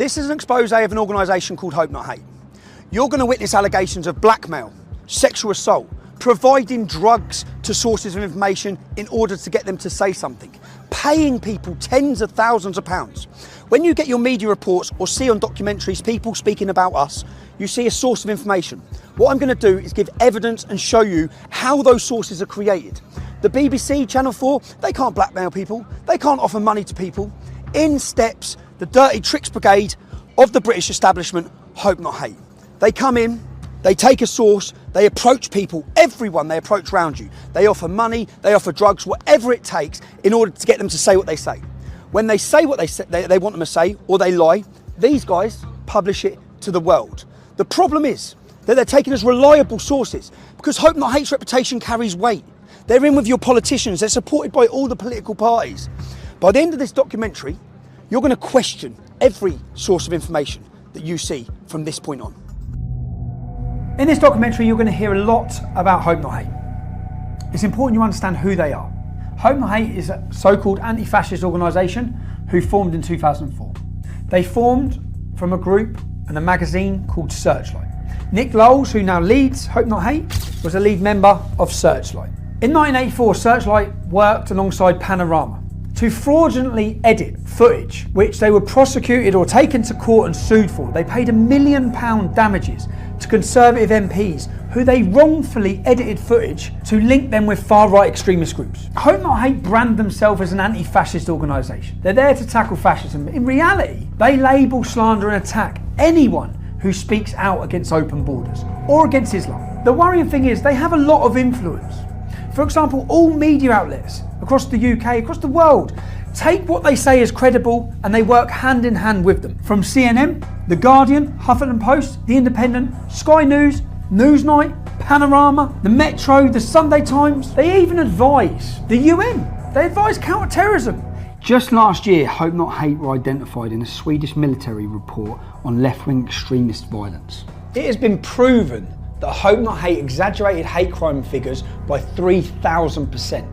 This is an expose of an organisation called Hope Not Hate. You're going to witness allegations of blackmail, sexual assault, providing drugs to sources of information in order to get them to say something, paying people tens of thousands of pounds. When you get your media reports or see on documentaries people speaking about us, you see a source of information. What I'm going to do is give evidence and show you how those sources are created. The BBC, Channel 4, they can't blackmail people, they can't offer money to people. In steps the dirty tricks brigade of the British establishment, Hope Not Hate. They come in, they take a source, they approach people, everyone they approach around you. They offer money, they offer drugs, whatever it takes in order to get them to say what they say. When they say what they want them to say, or they lie, these guys publish it to the world. The problem is that they're taken as reliable sources because Hope Not Hate's reputation carries weight. They're in with your politicians, they're supported by all the political parties. By the end of this documentary, you're going to question every source of information that you see from this point on. In this documentary, you're going to hear a lot about Hope Not Hate. It's important you understand who they are. Hope Not Hate is a so-called anti-fascist organisation who formed in 2004. They formed from a group and a magazine called Searchlight. Nick Lowles, who now leads Hope Not Hate, was a lead member of Searchlight. In 1984, Searchlight worked alongside Panorama to fraudulently edit footage which they were prosecuted or taken to court and sued for. They paid £1 million damages to Conservative MPs who they wrongfully edited footage to link them with far-right extremist groups. Hope Not Hate brand themselves as an anti-fascist organisation. They're there to tackle fascism. In reality, they label, slander and attack anyone who speaks out against open borders or against Islam. The worrying thing is they have a lot of influence. For example, all media outlets across the UK, across the world, take what they say as credible and they work hand in hand with them. From CNN, The Guardian, Huffington Post, The Independent, Sky News, Newsnight, Panorama, The Metro, The Sunday Times. They even advise the UN. They advise counter-terrorism. Just last year, Hope Not Hate were identified in a Swedish military report on left-wing extremist violence. It has been proven that Hope Not Hate exaggerated hate crime figures by 3,000%.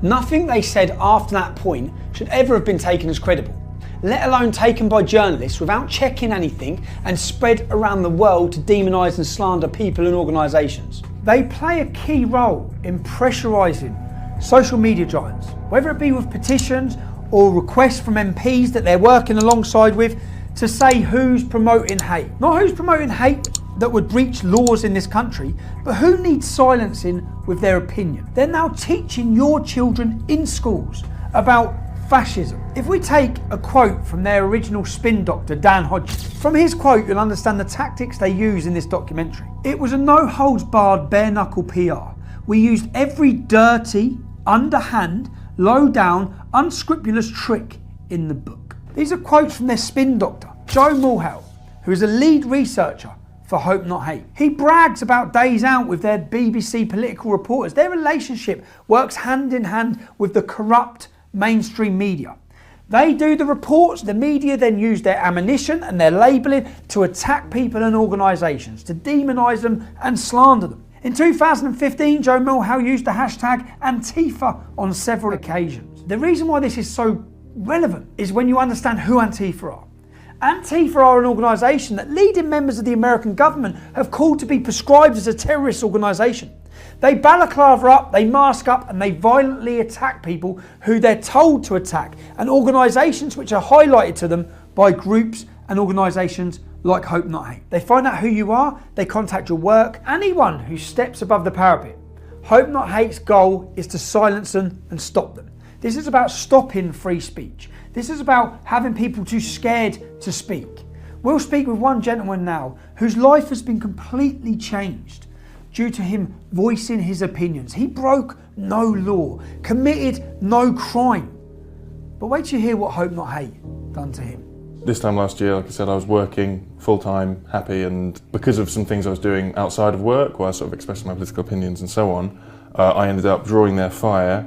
Nothing they said after that point should ever have been taken as credible, let alone taken by journalists without checking anything and spread around the world to demonise and slander people and organisations. They play a key role in pressurising social media giants, whether it be with petitions or requests from MPs that they're working alongside with to say who's promoting hate. Not who's promoting hate that would breach laws in this country, but who needs silencing with their opinion. They're now teaching your children in schools about fascism. If we take a quote from their original spin doctor, Dan Hodges, from his quote you'll understand the tactics they use in this documentary. It was a no-holds-barred, bare-knuckle PR. We used every dirty, underhand, low-down, unscrupulous trick in the book. These are quotes from their spin doctor, Joe Mulhall, who is a lead researcher for Hope Not Hate. He brags about days out with their BBC political reporters. Their relationship works hand in hand with the corrupt mainstream media. They do the reports, the media then use their ammunition and their labelling to attack people and organisations, to demonise them and slander them. In 2015, Joe Mulhall used the hashtag Antifa on several occasions. The reason why this is so relevant is when you understand who Antifa are. Antifa are an organisation that leading members of the American government have called to be prescribed as a terrorist organisation. They balaclava up, they mask up and they violently attack people who they're told to attack and organisations which are highlighted to them by groups and organisations like Hope Not Hate. They find out who you are, they contact your work, anyone who steps above the parapet. Hope Not Hate's goal is to silence them and stop them. This is about stopping free speech. This is about having people too scared to speak. We'll speak with one gentleman now whose life has been completely changed due to him voicing his opinions. He broke no law, committed no crime. But wait till you hear what Hope Not Hate done to him. This time last year, like I said, I was working full-time, happy, and because of some things I was doing outside of work, where I was sort of expressing my political opinions and so on, I ended up drawing their fire,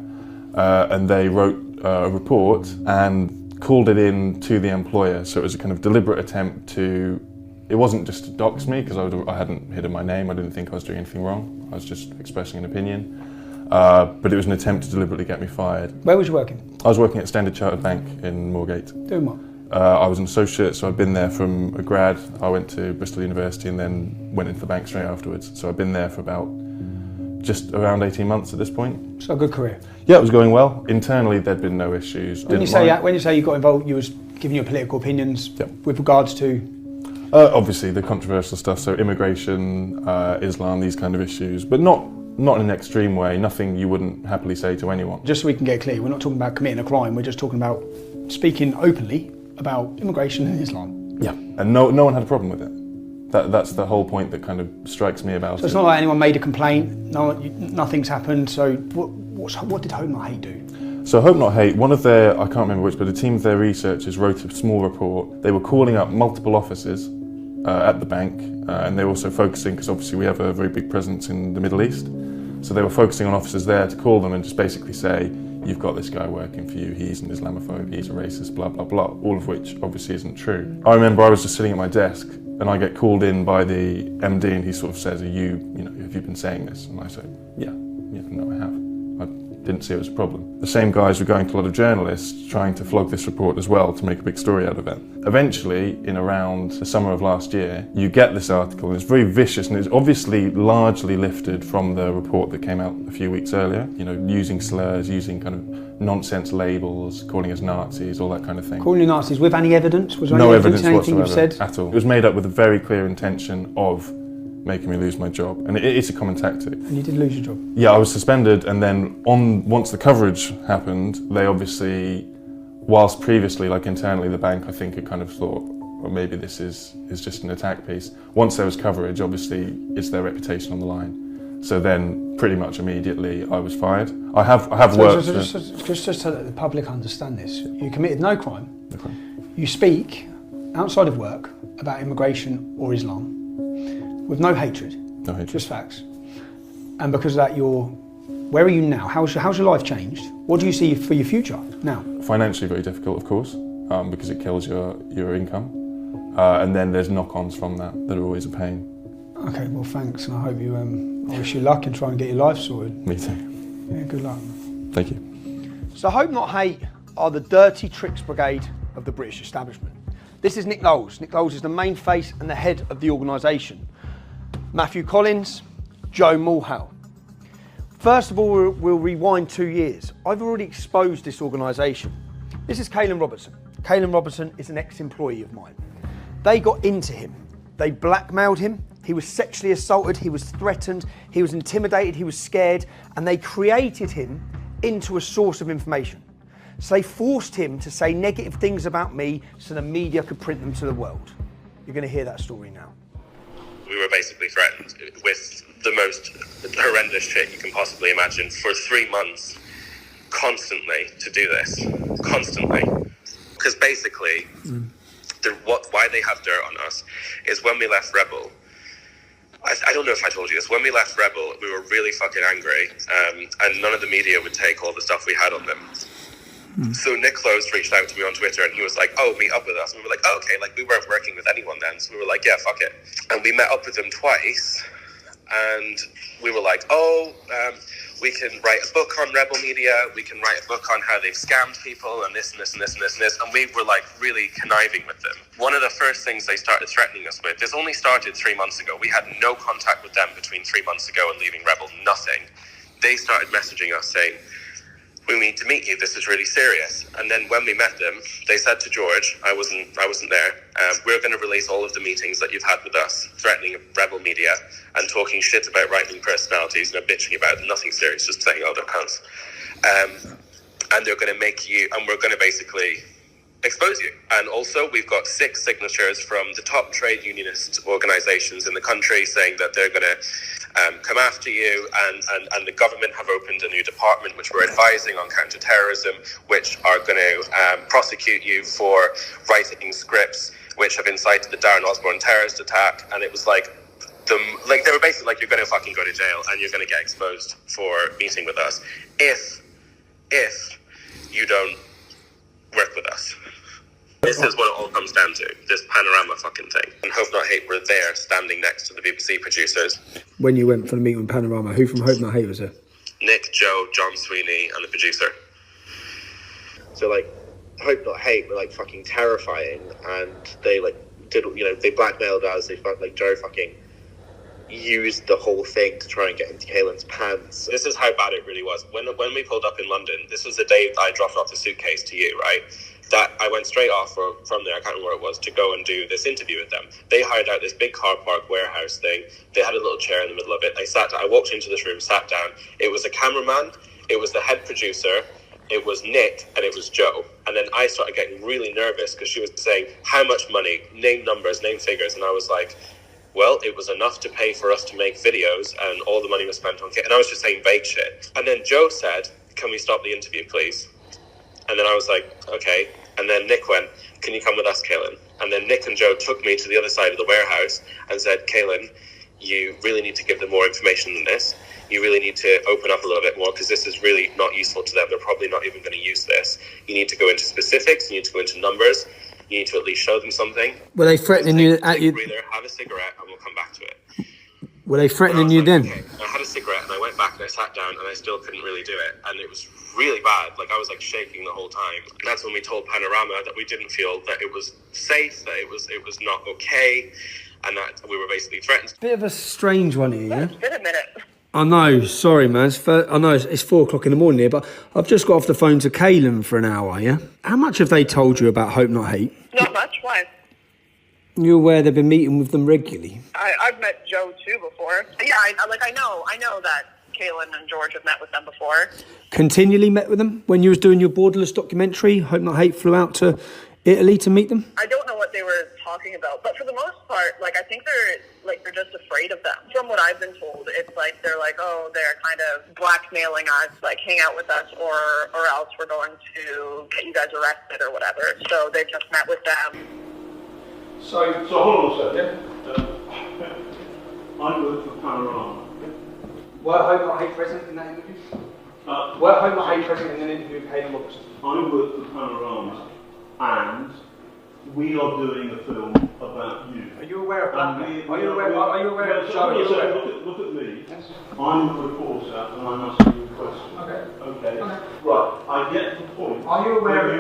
and they wrote a report and called it in to the employer. So it was a kind of deliberate attempt to, it wasn't just to dox me, because I hadn't hidden my name, I didn't think I was doing anything wrong, I was just expressing an opinion. But it was an attempt to deliberately get me fired. Where was you working? I was working at Standard Chartered Bank in Moorgate. Doing what? I was an associate, so I'd been there from a grad. I went to Bristol University and then went into the bank straight afterwards. So I've been there for about just around 18 months at this point. So a good career. Yeah, it was going well. Internally, there'd been no issues. When you say you got involved, you was giving your political opinions with regards to? Obviously, the controversial stuff, so immigration, Islam, these kind of issues, but not in an extreme way, nothing you wouldn't happily say to anyone. Just so we can get clear, we're not talking about committing a crime, we're just talking about speaking openly about immigration and Islam. Yeah, and no one had a problem with it. That's the whole point that kind of strikes me about it. So it's not like anyone made a complaint, nothing's happened, so what did Hope Not Hate do? So Hope Not Hate, one of their, I can't remember which, but a team of their researchers wrote a small report. They were calling up multiple offices at the bank, and they were also focusing, because obviously we have a very big presence in the Middle East, so they were focusing on officers there to call them and just basically say, you've got this guy working for you, he's an Islamophobe, he's a racist, blah, blah, blah, all of which obviously isn't true. I remember I was just sitting at my desk and I get called in by the MD and he sort of says, have you been saying this? And I say, yeah, no, I have. I didn't see it as a problem. The same guys were going to a lot of journalists trying to flog this report as well to make a big story out of it. Eventually, in around the summer of last year, you get this article and it's very vicious and it's obviously largely lifted from the report that came out a few weeks earlier, using slurs, using kind of nonsense labels, calling us Nazis, all that kind of thing. Calling you Nazis with any evidence? Was there no any evidence anything whatsoever you've said? At all. It was made up with a very clear intention of making me lose my job, and it's a common tactic. And you did lose your job? Yeah, I was suspended, and then once the coverage happened, they obviously, whilst previously, like internally, the bank, I think, had kind of thought, well, maybe this is just an attack piece. Once there was coverage, obviously, it's their reputation on the line. So then, pretty much immediately, I was fired. I have worked. Just so that the public understand this, you committed no crime. No crime. You speak outside of work about immigration or Islam. With no hatred. No hatred. Just facts. And because of that, where are you now? How's your life changed? What do you see for your future now? Financially very difficult, of course, because it kills your income. And then there's knock-ons from that are always a pain. Okay, well thanks, and I hope you, I wish you luck in trying to get your life sorted. Me too. Yeah, good luck. Thank you. So Hope Not Hate are the dirty tricks brigade of the British establishment. This is Nick Lowles. Nick Lowles is the main face and the head of the organisation. Matthew Collins, Joe Mulhall. First of all, we'll rewind 2 years. I've already exposed this organisation. This is Caelan Robertson. Caelan Robertson is an ex-employee of mine. They got into him. They blackmailed him. He was sexually assaulted. He was threatened. He was intimidated. He was scared. And they created him into a source of information. So they forced him to say negative things about me so the media could print them to the world. You're going to hear that story now. We were basically threatened with the most horrendous shit you can possibly imagine for 3 months, constantly, to do this. Constantly. Because basically, why they have dirt on us is when we left Rebel, I don't know if I told you this, when we left Rebel, we were really fucking angry, and none of the media would take all the stuff we had on them. So Nick Lowles reached out to me on Twitter and he was like, oh, meet up with us. And we were like, oh, okay, like we weren't working with anyone then. So we were like, yeah, fuck it. And we met up with them twice and we were like, we can write a book on Rebel Media. We can write a book on how they've scammed people and this and this and this and this and this. And we were like really conniving with them. One of the first things they started threatening us with, this only started 3 months ago. We had no contact with them between 3 months ago and leaving Rebel, nothing. They started messaging us saying, we need to meet you, this is really serious. And then when we met them, they said to George, I wasn't there, we're going to release all of the meetings that you've had with us, threatening Rebel Media and talking shit about right-wing personalities, bitching about nothing serious, just saying, oh, they're cunts. And they're going to make you, and we're going to basically expose you. And also, we've got 6 signatures from the top trade unionist organisations in the country saying that they're going to come after you, and the government have opened a new department which we're advising on counter-terrorism, which are going to prosecute you for writing scripts which have incited the Darren Osborne terrorist attack. And it was like, they were basically like, you're going to fucking go to jail and you're going to get exposed for meeting with us if you don't work with us. This is what it all comes down to, this panorama fucking thing. And Hope Not Hate were there, standing next to the BBC producers. When you went for the meeting with Panorama, who from Hope Not Hate was there? Nick, Joe, John Sweeney, and the producer. So, Hope Not Hate were like fucking terrifying, and they like did, you know, they blackmailed us. They like Joe fucking used the whole thing to try and get into Kaylin's pants. This is how bad it really was. When we pulled up in London, this was the day I dropped off the suitcase to you, right? That I went straight off from there, I can't remember where it was, to go and do this interview with them. They hired out this big car park warehouse thing. They had a little chair in the middle of it. I walked into this room, sat down. It was a cameraman, it was the head producer, it was Nick, and it was Joe. And then I started getting really nervous because she was saying, how much money, name numbers, name figures. And I was like, well, it was enough to pay for us to make videos, and all the money was spent on kids. And I was just saying vague shit. And then Joe said, can we stop the interview, please? And then I was like, okay. And then Nick went, can you come with us, Kaylin? And then Nick and Joe took me to the other side of the warehouse and said, Kaylin, you really need to give them more information than this. You really need to open up a little bit more, because this is really not useful to them. They're probably not even going to use this. You need to go into specifics. You need to go into numbers. You need to at least show them something. Were they threatening you at you? Breather, have a cigarette, and we'll come back to it. Were they threatening you then? Okay. I had a cigarette, and I went back and I sat down, and I still couldn't really do it, and it was really bad. Like, I was like shaking the whole time. And that's when we told Panorama that we didn't feel that it was safe, that it was not okay, and that we were basically threatened. Bit of a strange one here, yeah? It's been a minute. I know, sorry man, I know it's 4 o'clock in the morning here, but I've just got off the phone to Kaylin for an hour, yeah? How much have they told you about Hope Not Hate? Not much. Why? You're aware they've been meeting with them regularly? I've met Joe too before. Yeah, I know that Kaylin and George have met with them before. Continually met with them? When you was doing your Borderless documentary, Hope Not Hate flew out to Italy to meet them? I don't know what they were talking about, but for the most part, like, I think they're just afraid of them. From what I've been told, it's like they're like, oh, they're kind of blackmailing us, like, hang out with us, or else we're going to get you guys arrested or whatever. So they just met with them. So hold on a second. I work for Panorama. Were Hope Not Hate present in that interview? Were Hope Not Hate present in an interview with Kaylin Robertson? I work for Panorama, and we are doing a film about you. Are you aware of blackmail? Are you aware of Joe? Look at me. Yes. I'm a reporter, and I'm asking you a question. Okay. Right. I get the point. Are you aware? Are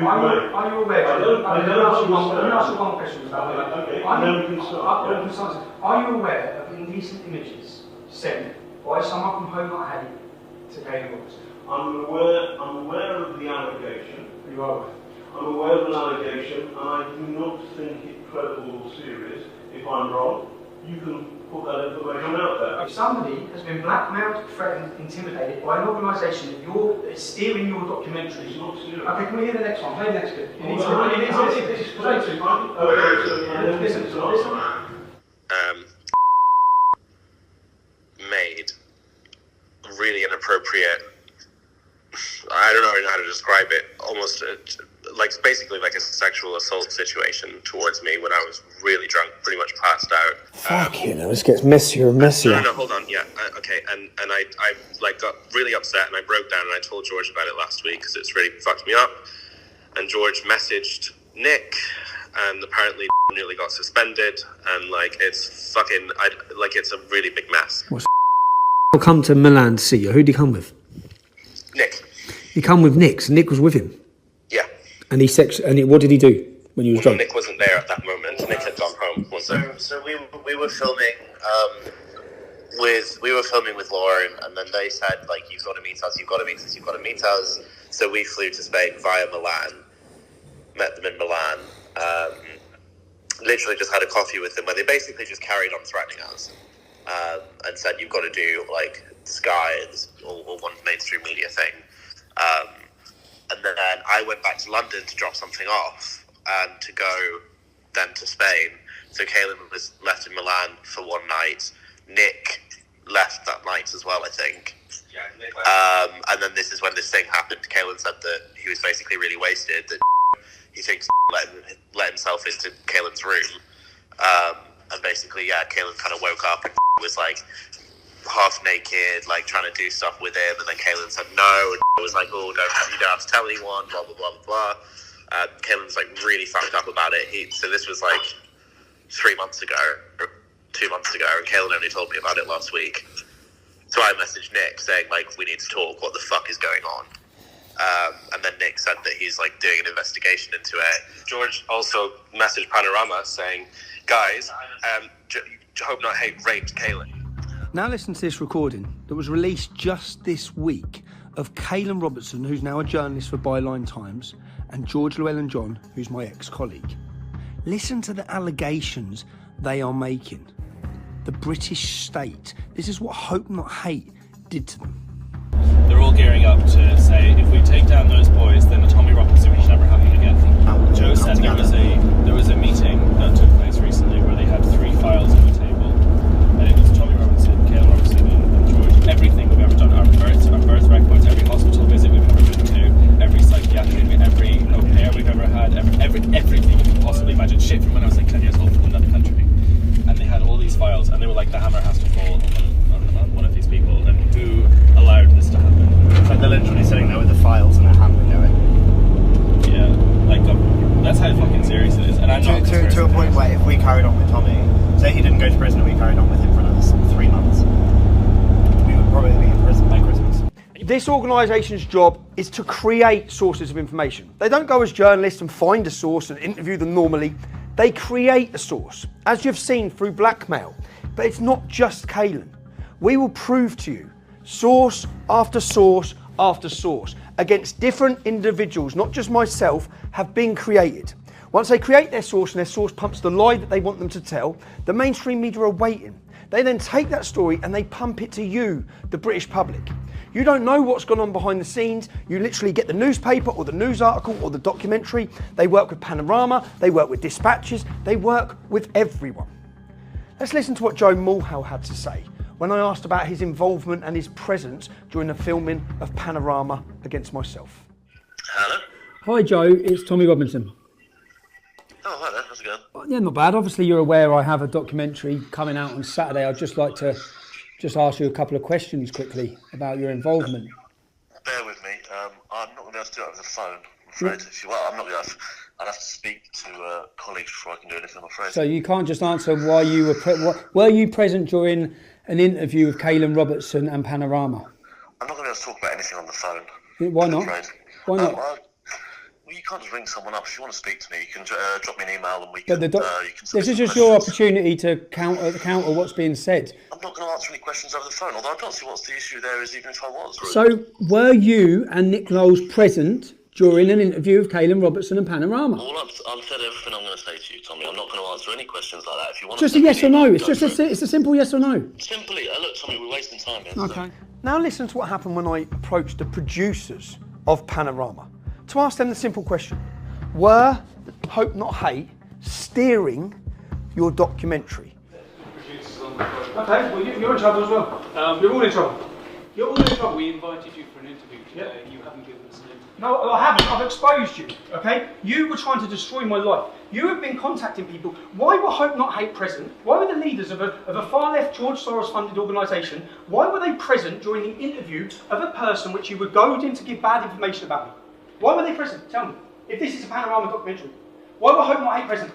you aware? I don't let me ask you one question about that. Okay. Then we can start. Are you aware of indecent images sent by someone from Hope Not Hate to Kaylin Robertson? I'm aware of the allegation. You are. I'm aware of an allegation, and I do not think it credible or serious. If I'm wrong, you can put that information out there. If somebody has been blackmailed, threatened, intimidated by an organisation that is steering your documentary. It's not serious. Okay, can we hear the next one? Play the next bit. Made really inappropriate, I don't know how to describe it, almost basically like a sexual assault situation towards me when I was really drunk, pretty much passed out. Fuck you know, this gets messier and messier. No, hold on, yeah, okay, and I like got really upset, and I broke down, and I told George about it last week because it's really fucked me up, and George messaged Nick, and apparently nearly got suspended, and like it's fucking, it's a really big mess. I'll come to Milan to see you. Who'd he come with? Nick. He come with Nick, so Nick was with him. Yeah. And what did he do when he was drunk? Nick wasn't there at that moment. Nick had gone home. So we were filming with Laura, and then they said, like, you've got to meet us. So we flew to Spain via Milan, met them in Milan, literally just had a coffee with them, where they basically just carried on threatening us, and said, you've got to do like Sky or one mainstream media thing. And then I went back to London to drop something off and to go then to Spain. So Kaylin was left in Milan for one night. Nick left that night as well, I think. Yeah, Nick left. And then this is when this thing happened. Kaylin said that he was basically really wasted, that he thinks let himself into Kaylin's room. And basically, yeah, Kaylin kind of woke up and was like half naked, like trying to do stuff with him, and then Kaylin said no, and was like, oh, you don't have to tell anyone, blah blah blah blah. Kaylin's like really fucked up about it. So this was like 3 months ago, or 2 months ago, and Kaylin only told me about it last week. So I messaged Nick saying, like, we need to talk, what the fuck is going on? And then Nick said that he's like doing an investigation into it. George also messaged Panorama saying, guys, Hope Not Hate raped Kaylin. Now listen to this recording that was released just this week of Kaylin Robertson, who's now a journalist for Byline Times, and George Llewellyn-John, who's my ex-colleague. Listen to the allegations they are making. The British state. This is what Hope Not Hate did to them. They're all gearing up to say, if we take down those boys, then the Tommy Robinson situation never happened again. Joe said there was a meeting that took place recently where they had 3 files on the table, and it was Tommy Robinson, Kaylin Robertson, and George. Everything we've ever done, our birth records, every hospital visit we've ever been to, every psychiatric, every au pair we've ever had, everything you can possibly imagine. Shit from when I was like 10 years old from another country. And they had all these files, and they were like, the hammer has to fall on one of these people, and who allowed this to happen? So they're literally sitting there with the files and a hammer going. Yeah, like that's how fucking serious it is. And I'm not to a point where if we carried on with Tommy, say he didn't go to prison and we carried on with him for another 3 months, we would probably be in prison by Christmas. This organisation's job is to create sources of information. They don't go as journalists and find a source and interview them normally. They create a source, as you've seen through blackmail. But it's not just Kaylin. We will prove to you, source after source after source, against different individuals, not just myself, have been created. Once they create their source and their source pumps the lie that they want them to tell, the mainstream media are waiting. They then take that story and they pump it to you, the British public. You don't know what's gone on behind the scenes. You literally get the newspaper or the news article or the documentary. They work with Panorama, they work with Dispatches, they work with everyone. Let's listen to what Joe Mulhall had to say when I asked about his involvement and his presence during the filming of Panorama against myself. Hello? Hi Joe, it's Tommy Robinson. Oh, hi there, how's it going? Yeah, not bad. Obviously you're aware I have a documentary coming out on Saturday. I'd just like to ask you a couple of questions quickly about your involvement. Bear with me. I'm not going to be able to do it over the phone, I'm afraid. If you want, I'm not going to. I'd have to speak to colleagues before I can do anything, I'm afraid. So you can't just answer why you were you present during an interview with Kaylin Robertson and Panorama? I'm not going to be able to talk about anything on the phone. Why not? Why not? Well, you can't just ring someone up. If you want to speak to me, you can drop me an email and we But can. this is just your opportunity to counter what's being said. I'm not going to answer any questions over the phone, although I don't see what's the issue there is, even if I was. Really. So were you and Nick Lowles present during an interview with Kaylin Robertson and Panorama? I've said everything I'm going to say to you, Tommy. I'm not going to answer any questions like that. If you want Just to a yes or no. It's just it's a simple yes or no. Simply, look, Tommy, we're wasting time here. Okay. Now listen to what happened when I approached the producers of Panorama to ask them the simple question: were Hope Not Hate steering your documentary? Okay, well you're in trouble as well. You're all in trouble. You're all in trouble. We invited you for an interview today. You haven't given us an interview. No, I haven't. I've exposed you, okay? You were trying to destroy my life. You have been contacting people. Why were Hope Not Hate present? Why were the leaders of a far-left George Soros-funded organisation, why were they present during the interview of a person which you were goading to give bad information about me? Why were they present? Tell me. If this is a Panorama documentary, why were Hope Not Hate present?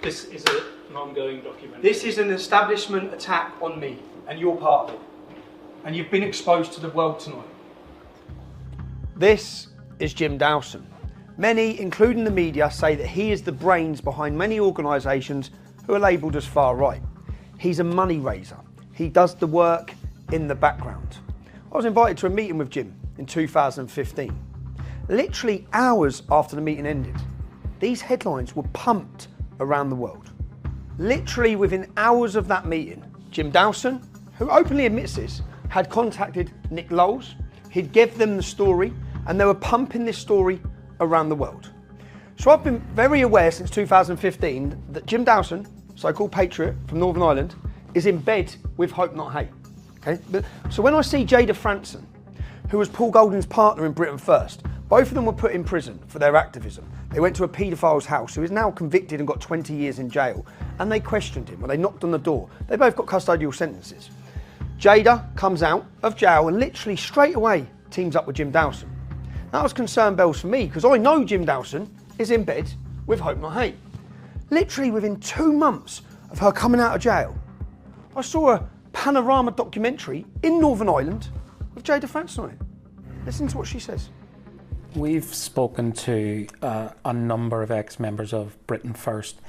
This is an ongoing documentary. This is an establishment attack on me, and you're part of it. And you've been exposed to the world tonight. This is Jim Dawson. Many, including the media, say that he is the brains behind many organisations who are labelled as far right. He's a money raiser. He does the work in the background. I was invited to a meeting with Jim in 2015. Literally hours after the meeting ended, these headlines were pumped around the world. Literally within hours of that meeting, Jim Dawson, who openly admits this, had contacted Nick Lowles. He'd give them the story, and they were pumping this story around the world. So I've been very aware since 2015 that Jim Dawson, so-called patriot from Northern Ireland, is in bed with Hope Not Hate. Okay? So when I see Jada Franson, who was Paul Golding's partner in Britain First, both of them were put in prison for their activism. They went to a paedophile's house who is now convicted and got 20 years in jail, and they questioned him, or they knocked on the door. They both got custodial sentences. Jada comes out of jail and literally straight away teams up with Jim Dawson. That was concern bells for me, because I know Jim Dawson is in bed with Hope Not Hate. Literally within 2 months of her coming out of jail, I saw a Panorama documentary in Northern Ireland with Jada Franson on it. Listen to what she says. We've spoken to a number of ex-members of Britain First.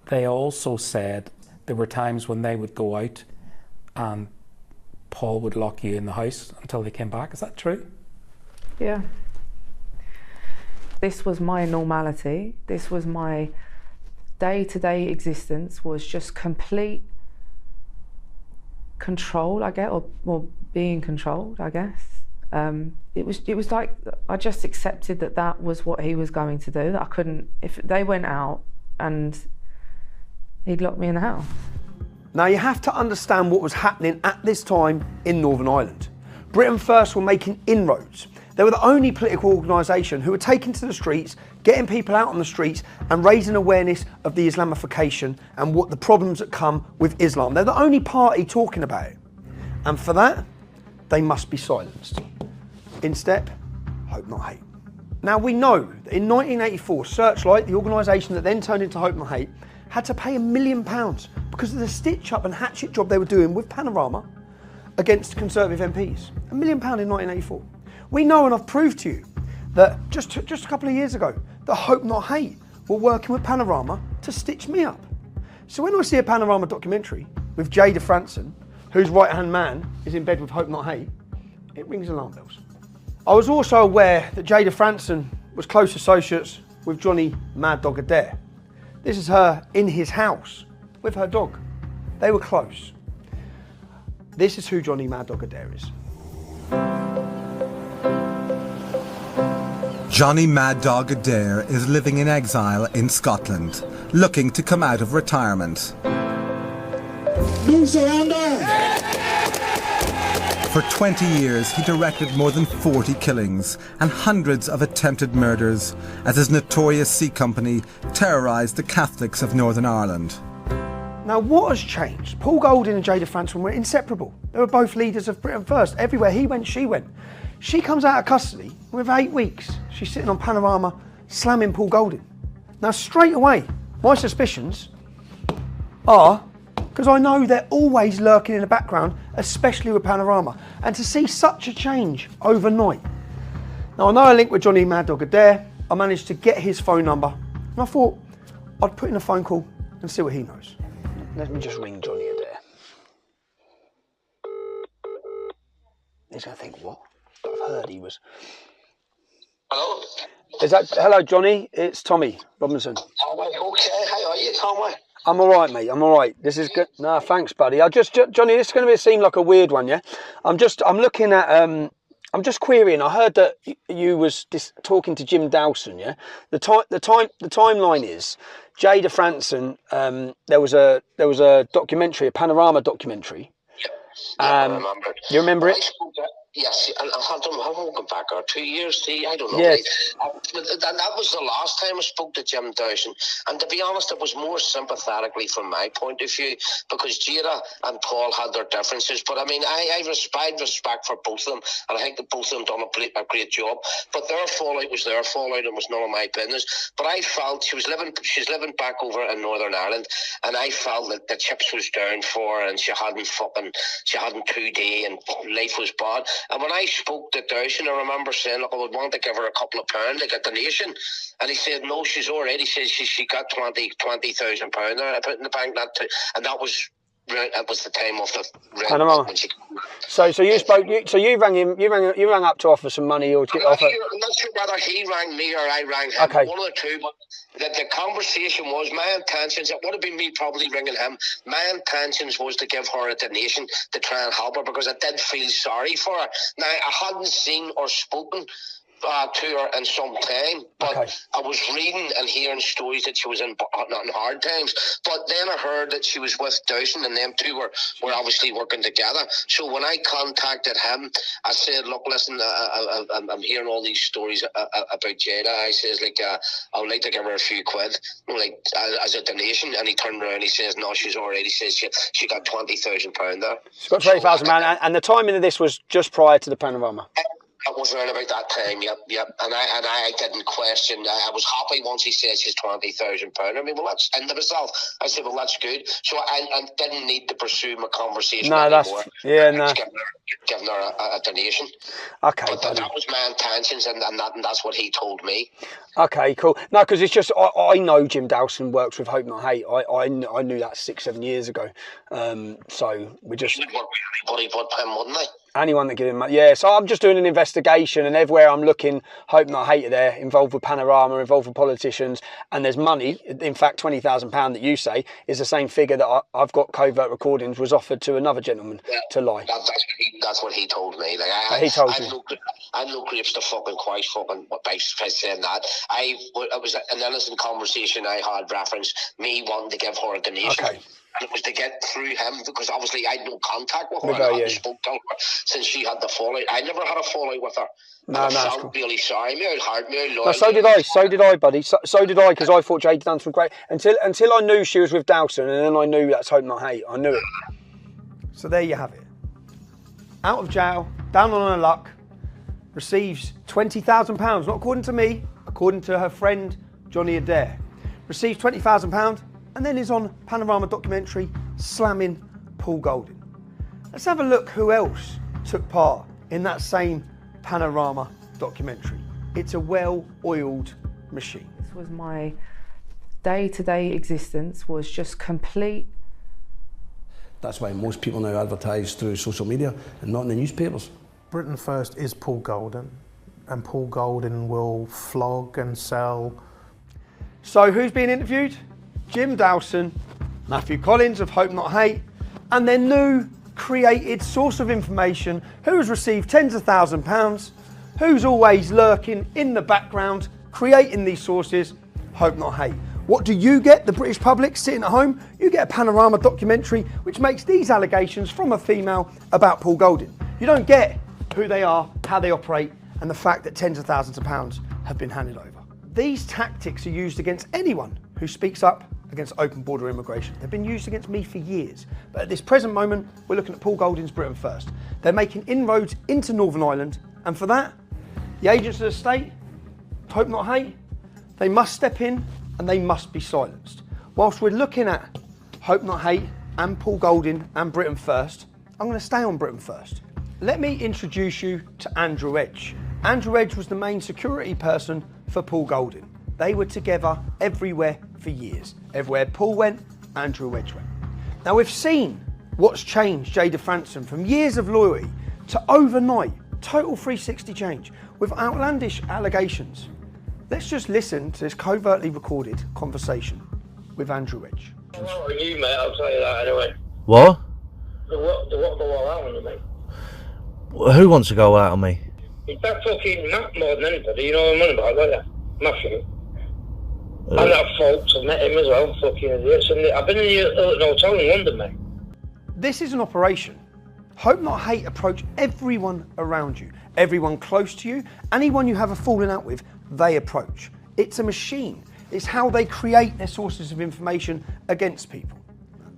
They also said there were times when they would go out and Paul would lock you in the house until they came back. Is that true? Yeah. This was my normality. This was my day-to-day existence, was just complete control, I guess, or being controlled, I guess. It was like I just accepted that was what he was going to do, that I couldn't, if they went out and he'd lock me in the house. Now you have to understand what was happening at this time in Northern Ireland. Britain First were making inroads. They were the only political organisation who were taking to the streets, getting people out on the streets and raising awareness of the Islamification and what the problems that come with Islam. They're the only party talking about it. And for that, they must be silenced. In step, Hope Not Hate. Now we know that in 1984, Searchlight, the organisation that then turned into Hope Not Hate, had to pay £1 million because of the stitch-up and hatchet job they were doing with Panorama against Conservative MPs. £1 million in 1984. We know, and I've proved to you, that just a couple of years ago, that Hope Not Hate were working with Panorama to stitch me up. So when I see a Panorama documentary with Jada Franson, whose right-hand man is in bed with Hope Not Hate, it rings alarm bells. I was also aware that Jada Franson was close associates with Johnny Mad Dog Adair. This is her in his house with her dog. They were close. This is who Johnny Mad Dog Adair is. Johnny Mad Dog Adair is living in exile in Scotland, looking to come out of retirement. No surrender! For 20 years, he directed more than 40 killings and hundreds of attempted murders as his notorious C Company terrorised the Catholics of Northern Ireland. Now what has changed? Paul Golding and Jada Franson were inseparable. They were both leaders of Britain First. Everywhere he went, she went. She comes out of custody with 8 weeks. She's sitting on Panorama slamming Paul Golding. Now straight away, my suspicions are, because I know they're always lurking in the background, especially with Panorama, and to see such a change overnight. Now I know I linked with Johnny Mad Dog Adair. I managed to get his phone number, and I thought I'd put in a phone call and see what he knows. Let me just ring Johnny Adair. He's going to think, what? I've heard he was... Hello? Hello, Johnny? It's Tommy Robinson. Oh, okay. How are you, Tommy? I'm all right, mate. I'm all right. This is good. No, thanks, buddy. Johnny, this is going to seem like a weird one, yeah? I'm looking at... I'm just querying. I heard that you was talking to Jim Dawson, yeah? The timeline is Jada Franson. There was a documentary, a Panorama documentary. Yeah, I remember it. You remember it? Yes, and I'm going back 2 years, I don't know. Yes. But that was the last time I spoke to Jim Dawson. And to be honest, it was more sympathetically from my point of view, because Jada and Paul had their differences. But I mean, I have respect for both of them, and I think that both of them done a great job. But their fallout was their fallout, and was none of my business. But I felt she's living back over in Northern Ireland, and I felt that the chips was down for her, and she hadn't 2D, and life was bad. And when I spoke to Dawson, I remember saying, look, I would want to give her a couple of pounds, like a donation. And he said, no, she's already, he says she got £20,000 there. I put in the bank, and that was the time of the Panorama. So you spoke. So you rang him. You rang up to offer some money or to get offer. I'm not sure whether he rang me or I rang him. Okay. One of the two. But the conversation was, my intentions. It would have been me probably ringing him. My intentions was to give her a donation to try and help her, because I did feel sorry for her. Now I hadn't seen or spoken to her in some time, but okay. I was reading and hearing stories that she was in hard times. But then I heard that she was with Dawson, and them two were obviously working together. So when I contacted him, I said, look, listen, I'm hearing all these stories about Jada. I says, I would like to give her a few quid, as a donation. And he turned around and he says, no, she's already, says she got £20,000 there. She's got £20,000, and the timing of this was just prior to the Panorama. It was around about that time, yep. And I didn't question. I was happy once he says she's £20,000. I mean, well, that's in myself. I said, well, that's good. So I didn't need to pursue my conversation anymore. Giving her a donation. Okay, but that was my intentions, and that's what he told me. Okay, cool. No, because it's just I know Jim Dowson works with Hope Not Hate. I knew that 6-7 years ago. So we just anybody but him, wouldn't they? Anyone that give him money. Yeah, so I'm just doing an investigation, and everywhere I'm looking, Hope Not Hate are there, involved with Panorama, involved with politicians, and there's money. In fact, £20,000 that you say is the same figure that I've got covert recordings was offered to another gentleman to lie. That's what he told me. Like, he told you. I'm no grapes to fucking quite fucking by saying that. It was an innocent conversation I had referenced me wanting to give her a donation. Okay. And it was to get through him because obviously I had no contact with her. I hadn't spoke to her since she had the fallout. I never had a fallout with her. No, I felt really sorry. Me out hard, me out loyal. No, so did I, buddy. So did I, because I thought Jade done some great until I knew she was with Dowson, and then I knew that's Hope Not Hate. I knew it. So there you have it. Out of jail, down on her luck, receives £20,000. Not according to me, according to her friend Johnny Adair. Receives £20,000. And then is on Panorama documentary slamming Paul Golding. Let's have a look who else took part in that same Panorama documentary. It's a well-oiled machine. This was my day-to-day existence, was just complete. That's why most people now advertise through social media and not in the newspapers. Britain First is Paul Golding, and Paul Golding will flog and sell. So who's being interviewed? Jim Dowson, Matthew Collins of Hope Not Hate, and their new created source of information who has received tens of thousands of pounds, who's always lurking in the background, creating these sources, Hope Not Hate. What do you get, the British public, sitting at home? You get a Panorama documentary which makes these allegations from a female about Paul Golding. You don't get who they are, how they operate, and the fact that tens of thousands of pounds have been handed over. These tactics are used against anyone who speaks up against open border immigration. They've been used against me for years. But at this present moment, we're looking at Paul Golding's Britain First. They're making inroads into Northern Ireland, and for that, the agents of the state, Hope Not Hate, they must step in and they must be silenced. Whilst we're looking at Hope Not Hate and Paul Golding and Britain First, I'm going to stay on Britain First. Let me introduce you to Andrew Edge. Andrew Edge was the main security person for Paul Golding. They were together everywhere for years. Everywhere Paul went, Andrew Edge went. Now we've seen what's changed Jada Franson from years of loyalty to overnight, total 360 change with outlandish allegations. Let's just listen to this covertly recorded conversation with Andrew Edge. Well, you, mate, I'll tell you that anyway. What? The what go all out on me? Who wants to go out on me? It's that fucking Matt more than anybody, you know what I'm on about, don't you? Matthew. And that folks, I've met him as well, fucking idiots. And I've been in the hotel in London, mate. This is an operation. Hope Not Hate approach everyone around you, everyone close to you, anyone you have a falling out with, they approach. It's a machine. It's how they create their sources of information against people.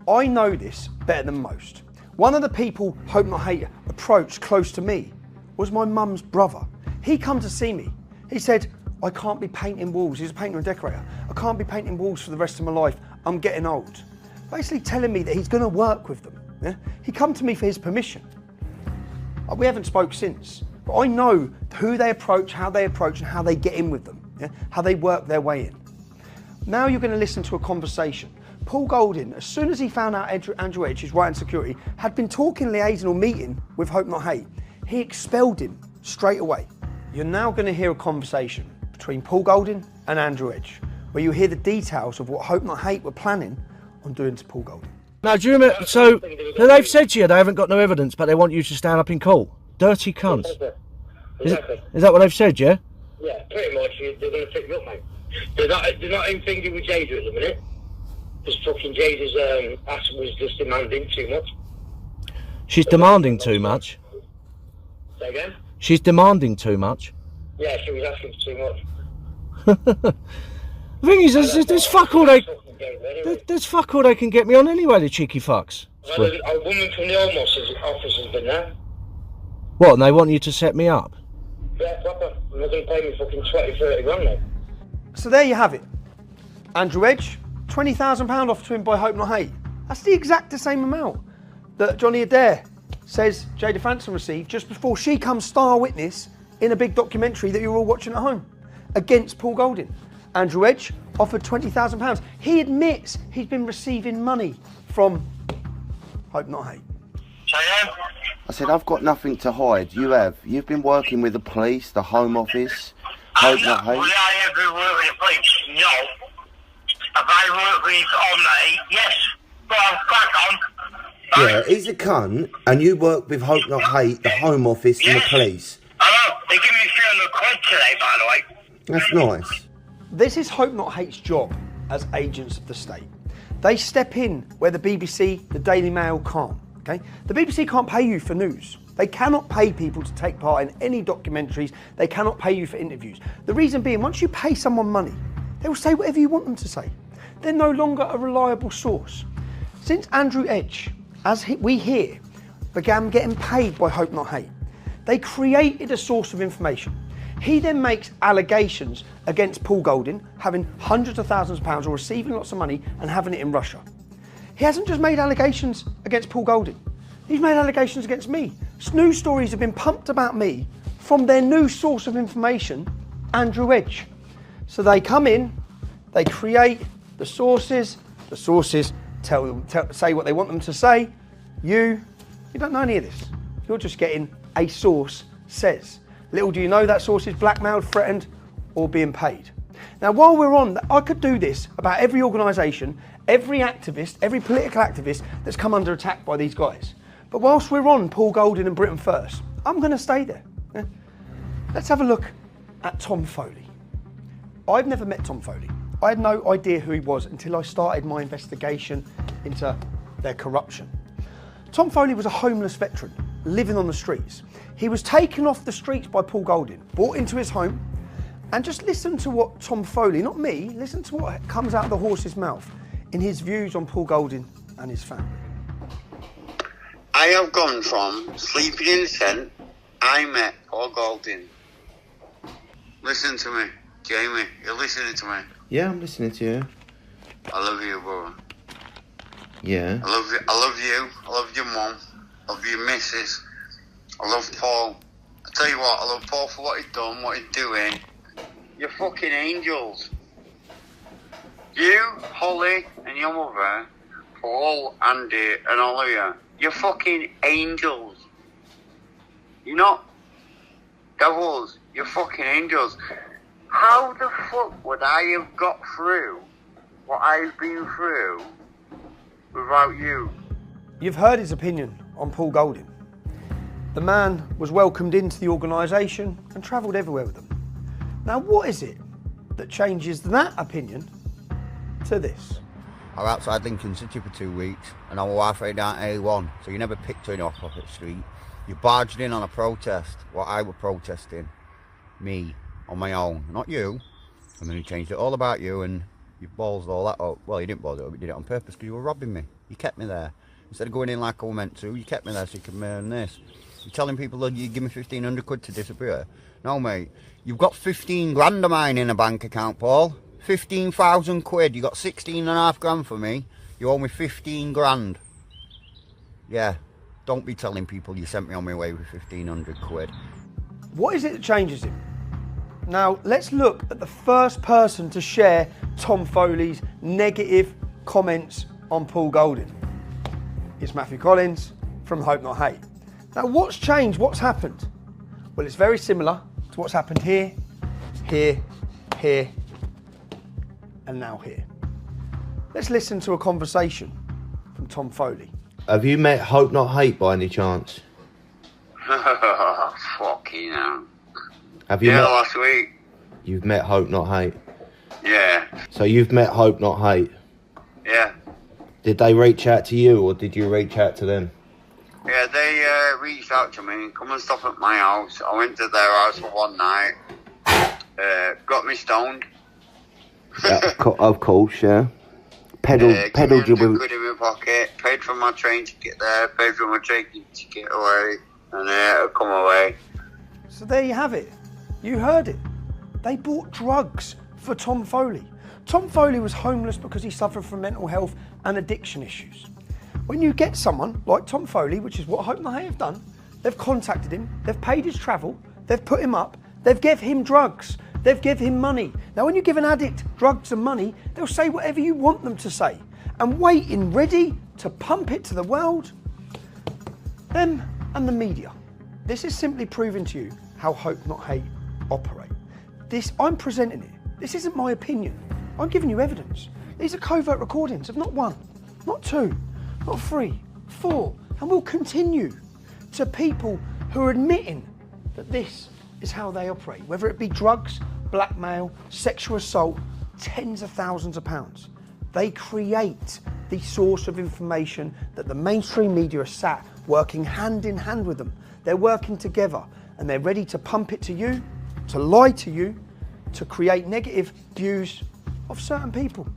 I know this better than most. One of the people Hope Not Hate approached close to me was my mum's brother. He come to see me. He said, I can't be painting walls. He's a painter and decorator. I can't be painting walls for the rest of my life. I'm getting old. Basically telling me that he's going to work with them. Yeah? He come to me for his permission. We haven't spoke since, but I know who they approach, and how they get in with them. Yeah? How they work their way in. Now you're going to listen to a conversation. Paul Golding, as soon as he found out Andrew Edge, his right-hand security, had been talking, liaising or meeting with Hope Not Hate, he expelled him straight away. You're now going to hear a conversation between Paul Golding and Andrew Edge, where you hear the details of what Hope Not Hate were planning on doing to Paul Golding. Now, do you remember, so they've said to you they haven't got no evidence, but they want you to stand up in court. Dirty cunts. Exactly. Is that what they've said, yeah? Yeah, pretty much. They're going to pick me up, mate. They're not in thinking with Jada at the minute. Because fucking Jada's ass was just demanding too much. She's demanding too much? Say again? She's demanding too much? Yeah, she was asking for too much. The thing is, there's fuck all they can get me on anyway, the cheeky fucks. Well, a woman from the Home Office has been there. What, and they want you to set me up? Yeah, proper. I'm not going to pay me fucking 20, 30 grand, mate. So there you have it. Andrew Edge, £20,000 offered to him by Hope Not Hate. That's the exact same amount that Johnny Adair says Jada Franson received just before she comes star witness in a big documentary that you're all watching at home against Paul Golding. Andrew Edge offered £20,000. He admits he's been receiving money from Hope Not Hate. I said, I've got nothing to hide. You have. You've been working with the police, the Home Office, Hope Not Hate. Will I ever work with the police? No. Have I worked with Hope Not Hate? Yes. Go on, crack on. Yeah, he's a cunt, and you work with Hope Not Hate, the Home Office, and the police. I know. They give me 300 quid today, by the way. That's nice. This is Hope Not Hate's job as agents of the state. They step in where the BBC, the Daily Mail can't. Okay? The BBC can't pay you for news. They cannot pay people to take part in any documentaries. They cannot pay you for interviews. The reason being, once you pay someone money, they will say whatever you want them to say. They're no longer a reliable source. Since Andrew Edge, as we hear, began getting paid by Hope Not Hate, they created a source of information. He then makes allegations against Paul Golding, having hundreds of thousands of pounds or receiving lots of money and having it in Russia. He hasn't just made allegations against Paul Golding. He's made allegations against me. News stories have been pumped about me from their new source of information, Andrew Edge. So they come in, they create the sources say what they want them to say. You don't know any of this. You're just getting a source says. Little do you know that source is blackmailed, threatened, or being paid. Now, while we're on, I could do this about every organisation, every activist, every political activist that's come under attack by these guys. But whilst we're on Paul Golding and Britain First, I'm going to stay there. Yeah? Let's have a look at Tom Foley. I've never met Tom Foley. I had no idea who he was until I started my investigation into their corruption. Tom Foley was a homeless veteran living on the streets. He was taken off the streets by Paul Golding, brought into his home, and just listen to what Tom Foley, not me, listen to what comes out of the horse's mouth in his views on Paul Golding and his family. I have gone from sleeping in the tent, I met Paul Golding. Listen to me, Jamie, you're listening to me. Yeah, I'm listening to you. I love you, brother. Yeah. I love you. I love your mum. I love your missus. I love Paul. I tell you what, I love Paul for what he's done, what he's doing. You're fucking angels. You, Holly, and your mother, Paul, Andy, and all of you, you're fucking angels. You're not devils. You're fucking angels. How the fuck would I have got through what I've been through without you? You've heard his opinion on Paul Golding. The man was welcomed into the organisation and travelled everywhere with them. Now, what is it that changes that opinion to this? I was outside Lincoln City for 2 weeks and I was halfway down A1, so you never picked anyone off the street. You barged in on a protest, what I was protesting, me, on my own, not you. And then you changed it all about you and you ballsed all that up. Well, you didn't ball it up, you did it on purpose because you were robbing me. You kept me there. Instead of going in like I was meant to, you kept me there so you could earn this. You're telling people that you give me 1,500 quid to disappear. No, mate. You've got 15 grand of mine in a bank account, Paul. 15,000 quid. You got 16.5 grand for me. You owe me 15 grand. Yeah. Don't be telling people you sent me on my way with 1,500 quid. What is it that changes him? Now, let's look at the first person to share Tom Foley's negative comments on Paul Golding. It's Matthew Collins from Hope Not Hate. Now, what's changed? What's happened? Well, it's very similar to what's happened here, here, here, and now here. Let's listen to a conversation from Tom Foley. Have you met Hope Not Hate by any chance? Fucking hell. Have you yeah, met... last week. You've met Hope Not Hate? Yeah. So you've met Hope Not Hate? Yeah. Did they reach out to you or did you reach out to them? Yeah, they reached out to me, come and stop at my house. I went to their house for one night. Got me stoned. Yeah, of course, yeah. Peddled you with... Quid in my pocket, paid for my train ticket there, paid for my train ticket away, and I come away. So there you have it. You heard it. They bought drugs for Tom Foley. Tom Foley was homeless because he suffered from mental health and addiction issues. When you get someone like Tom Foley, which is what Hope and I have done, they've contacted him, they've paid his travel, they've put him up, they've give him drugs, they've give him money. Now when you give an addict drugs and money, they'll say whatever you want them to say. And waiting ready to pump it to the world, them and the media. This is simply proving to you how Hope Not Hate operate. I'm presenting it. This isn't my opinion. I'm giving you evidence. These are covert recordings of not one, not two, not three, four, and will continue to people who are admitting that this is how they operate, whether it be drugs, blackmail, sexual assault, tens of thousands of pounds. They create the source of information that the mainstream media are sat working hand in hand with them. They're working together and they're ready to pump it to you, to lie to you, to create negative views of certain people.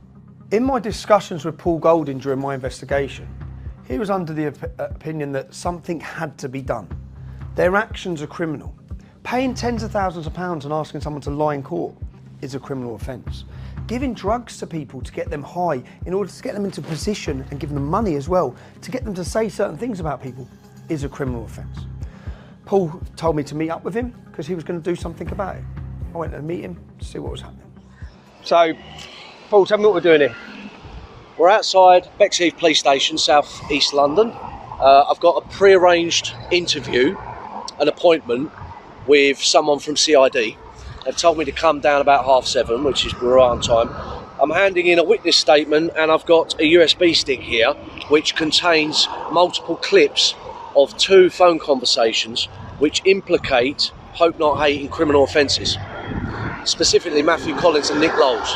In my discussions with Paul Golding during my investigation, he was under the opinion that something had to be done. Their actions are criminal. Paying tens of thousands of pounds and asking someone to lie in court is a criminal offence. Giving drugs to people to get them high in order to get them into position and give them money as well to get them to say certain things about people is a criminal offence. Paul told me to meet up with him because he was going to do something about it. I went to meet him to see what was happening. So, Paul, tell me what we're doing here. We're outside Bexheath Police Station, South East London. I've got a pre-arranged interview, an appointment with someone from CID. They've told me to come down about 7:30, which is we're on time. I'm handing in a witness statement and I've got a USB stick here which contains multiple clips of 2 phone conversations which implicate Hope Not Hate in criminal offences, specifically Matthew Collins and Nick Lowles.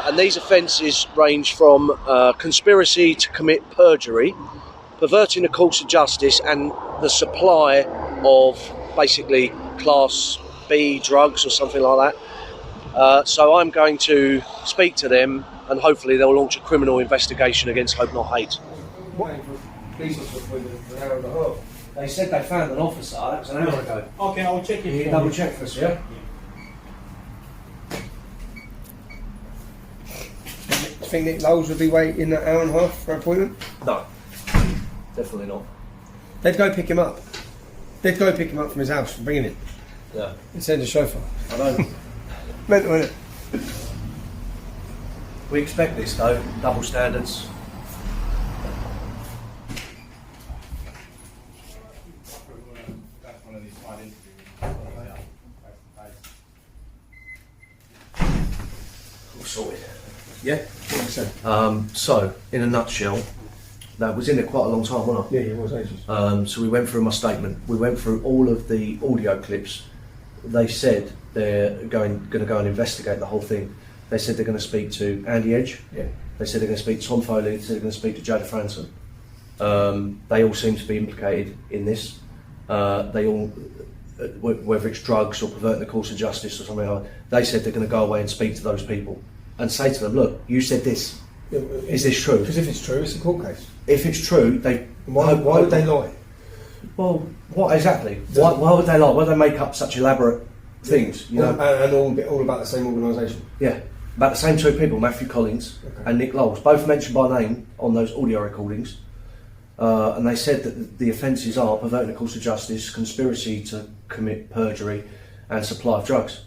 And these offences range from conspiracy to commit perjury, perverting the course of justice, and the supply of basically Class B drugs or something like that. So I'm going to speak to them and hopefully they'll launch a criminal investigation against Hope Not Hate. They said they found an officer, that was an hour ago. Okay, I'll check it. Can you double check for us, yeah? Do you think Nick Lowles would be waiting an hour and a half for an appointment? No, definitely not. They'd go pick him up. They'd go pick him up from his house and bring him in. Yeah. And send a chauffeur. I know. Mental, innit? We expect this though, double standards. All sorted. Yeah? So, in a nutshell, that was in there quite a long time, wasn't Yeah, it was ages. So we went through my statement. We went through all of the audio clips. They said they're going to go and investigate the whole thing. They said they're going to speak to Andy Edge. Yeah. They said they're going to speak to Tom Foley. They said they're going to speak to Jada Franson. They all seem to be implicated in this. They all, whether it's drugs or perverting the course of justice or something like that, they said they're going to go away and speak to those people and say to them, look, you said this. Yeah, is this true? Because if it's true, it's a court case. If it's true, Why would they lie? Well, what exactly? Why would they lie? Why would they make up such elaborate things? You know, and all about the same organisation. Yeah, about the same 2 people, Matthew Collins and Nick Lowles, both mentioned by name on those audio recordings. And they said that the offences are perverting the course of justice, conspiracy to commit perjury, and supply of drugs.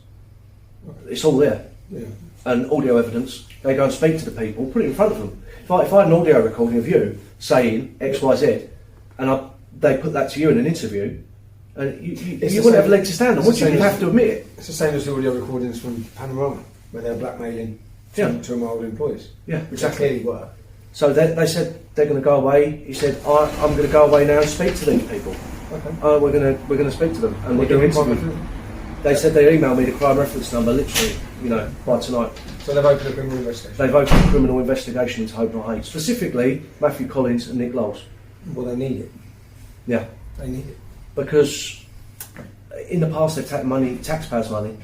It's all there. Yeah. And audio evidence. They go and speak to the people, put it in front of them. If I had an audio recording of you saying X, Y, Z, and they put that to you in an interview, and you wouldn't have a leg to stand on, would you? You'd have to admit it. It's the same as the audio recordings from Panorama, where they're blackmailing two of my old employees. Yeah, which they clearly were. So they said they're going to go away. He said, I'm going to go away now and speak to these people. Okay. We're going to speak to them, and we're going to interview them. They said they emailed me the crime reference number, literally, by tonight. So they've opened a criminal investigation? They've opened a criminal investigation into Hope Not Hate, specifically Matthew Collins and Nick Lowles. Well, they need it. Yeah. They need it. Because in the past they've taken money, taxpayers' money,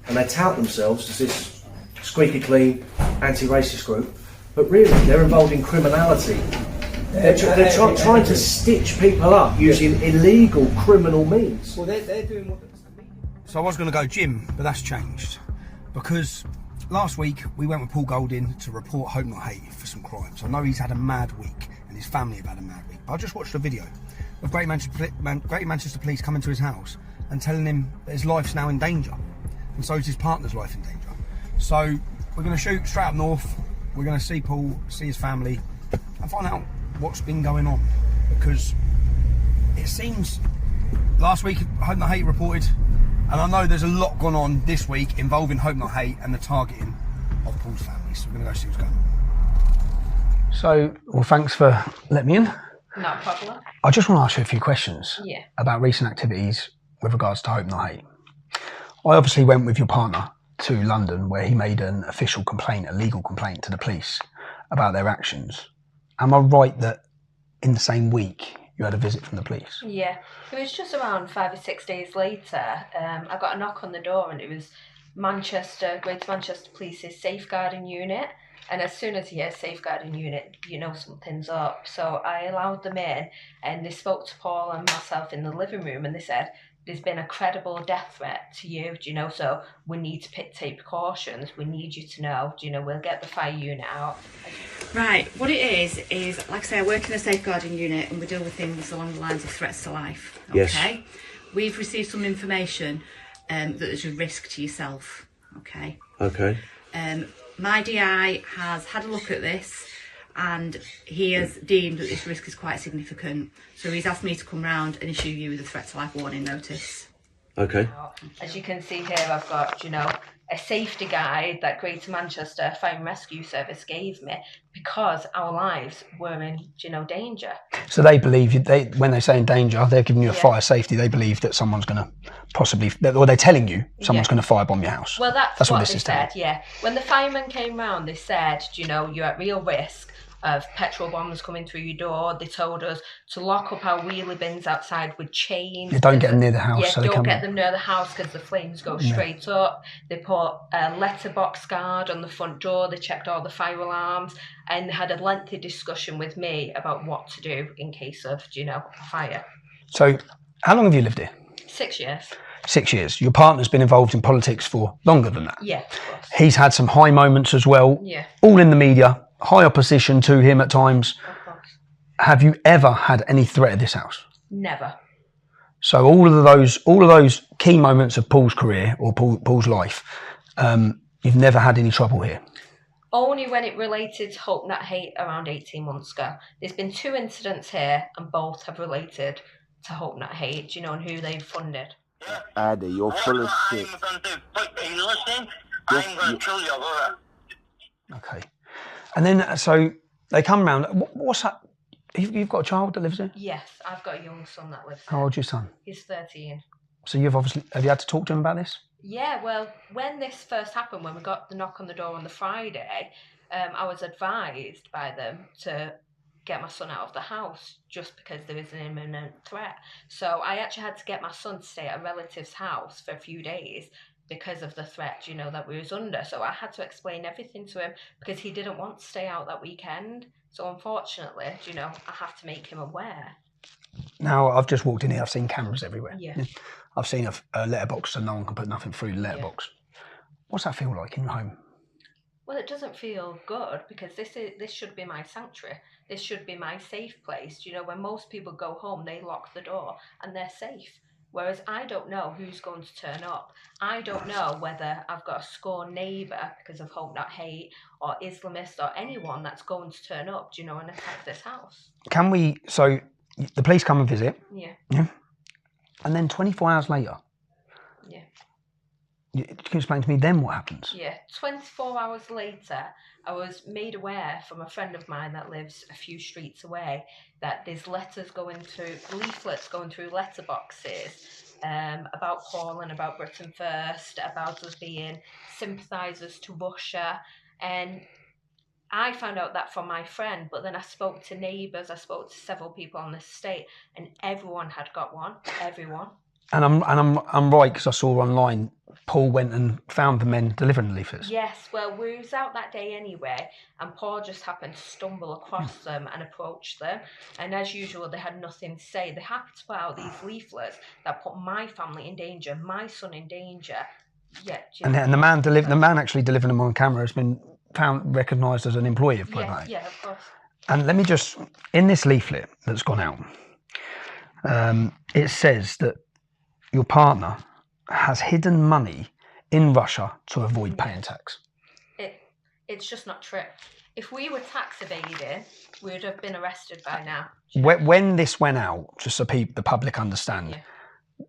and they tout themselves as this squeaky clean, anti-racist group, but really they're involved in criminality. They're trying to stitch people up using illegal criminal means. Well, they're doing what... So I was going to go gym, but that's changed. Because last week we went with Paul Golding to report Hope Not Hate for some crimes. I know he's had a mad week and his family have had a mad week. But I just watched a video of Great Manchester Police coming to his house and telling him that his life's now in danger. And so is his partner's life in danger. So we're going to shoot straight up north. We're going to see Paul, see his family and find out what's been going on. Because it seems last week Hope Not Hate reported, and I know there's a lot gone on this week involving Hope Not Hate and the targeting of Paul's family. So we're going to go see what's going on. So, well, thanks for letting me in. No problem. I just want to ask you a few questions Yeah. about recent activities with regards to Hope Not Hate. I obviously went with your partner to London where he made an official complaint, a legal complaint to the police about their actions. Am I right that in the same week you had a visit from the police? Yeah, it was just around 5 or 6 days later. I got a knock on the door, and it was Greater Manchester Police's safeguarding unit. And as soon as you hear safeguarding unit, you know something's up. So I allowed them in, and they spoke to Paul and myself in the living room, and they said, there's been a credible death threat to you, do you know, so we need to take precautions. We need you to know, do you know, we'll get the fire unit out. Right, what it is, like I say, I work in a safeguarding unit and we deal with things along the lines of threats to life. Okay? Yes. We've received some information that there's a risk to yourself. Okay. Okay. My DI has had a look at this and he has deemed that this risk is quite significant. So he's asked me to come round and issue you with a threat to life warning notice. Okay. As you can see here, I've got, you know, a safety guide that Greater Manchester Fire and Rescue Service gave me because our lives were in, you know, danger. So they believe, when they say in danger, they're giving you a fire safety, they believe that someone's going to possibly, or they're telling you someone's going to firebomb your house. Well, that's what this they is said, telling. yeah. When the firemen came round, they said, you know, you're at real risk of petrol bombs coming through your door. They told us to lock up our wheelie bins outside with chains. You don't get them near the house. Yeah, so they don't come get them near the house because the flames go straight up. They put a letterbox guard on the front door. They checked all the fire alarms and they had a lengthy discussion with me about what to do in case of, you know, a fire. So how long have you lived here? 6 years. 6 years. Your partner's been involved in politics for longer than that. Yeah, of course. He's had some high moments as well. Yeah. All in the media. High opposition to him at times. Have you ever had any threat at this house? Never. So all of those key moments of Paul's career or Paul's life, you've never had any trouble here? Only when it related to Hope Not Hate around 18 months ago. There's been 2 incidents here and both have related to Hope Not Hate, you know, and who they've funded. Addy, you're full of shit. Are you listening? I'm going to kill your brother. Okay. And then, so they come round. What's that? You've got a child that lives here? Yes, I've got a young son that lives there. How old's your son? He's 13. So have you had to talk to him about this? Yeah, well, when this first happened, when we got the knock on the door on the Friday, I was advised by them to get my son out of the house just because there is an imminent threat. So I actually had to get my son to stay at a relative's house for a few days because of the threat, you know, that we was under. So I had to explain everything to him because he didn't want to stay out that weekend. So unfortunately, you know, I have to make him aware. Now, I've just walked in here, I've seen cameras everywhere. Yeah. I've seen a letterbox so no one can put nothing through the letterbox. What's that feel like in your home? Well, it doesn't feel good because this should be my sanctuary. This should be my safe place. You know, when most people go home, they lock the door and they're safe. Whereas I don't know who's going to turn up. I don't know whether I've got a scorned neighbour because of Hope Not Hate or Islamist or anyone that's going to turn up, you know, and attack this house. So the police come and visit. Yeah. Yeah. And then 24 hours later. Yeah. Can you explain to me then what happens? Yeah. 24 hours later, I was made aware from a friend of mine that lives a few streets away that there's leaflets going through letterboxes about Paul and about Britain First, about us being sympathisers to Russia. And I found out that from my friend, but then I spoke to neighbours, I spoke to several people on the estate, and everyone had got one. Everyone. And I'm right, because I saw online, Paul went and found the men delivering the leaflets. Yes, well, we was out that day anyway, and Paul just happened to stumble across them and approach them. And as usual, they had nothing to say. They happened to put out these leaflets that put my family in danger, my son in danger. Yeah, And the man actually delivering them on camera has been recognised as an employee of Paedophile. Yeah, of course. And let me just, in this leaflet that's gone out, it says that your partner has hidden money in Russia to avoid paying tax. It's just not true. If we were tax evading, we would have been arrested by now. When this went out, just so the public understand,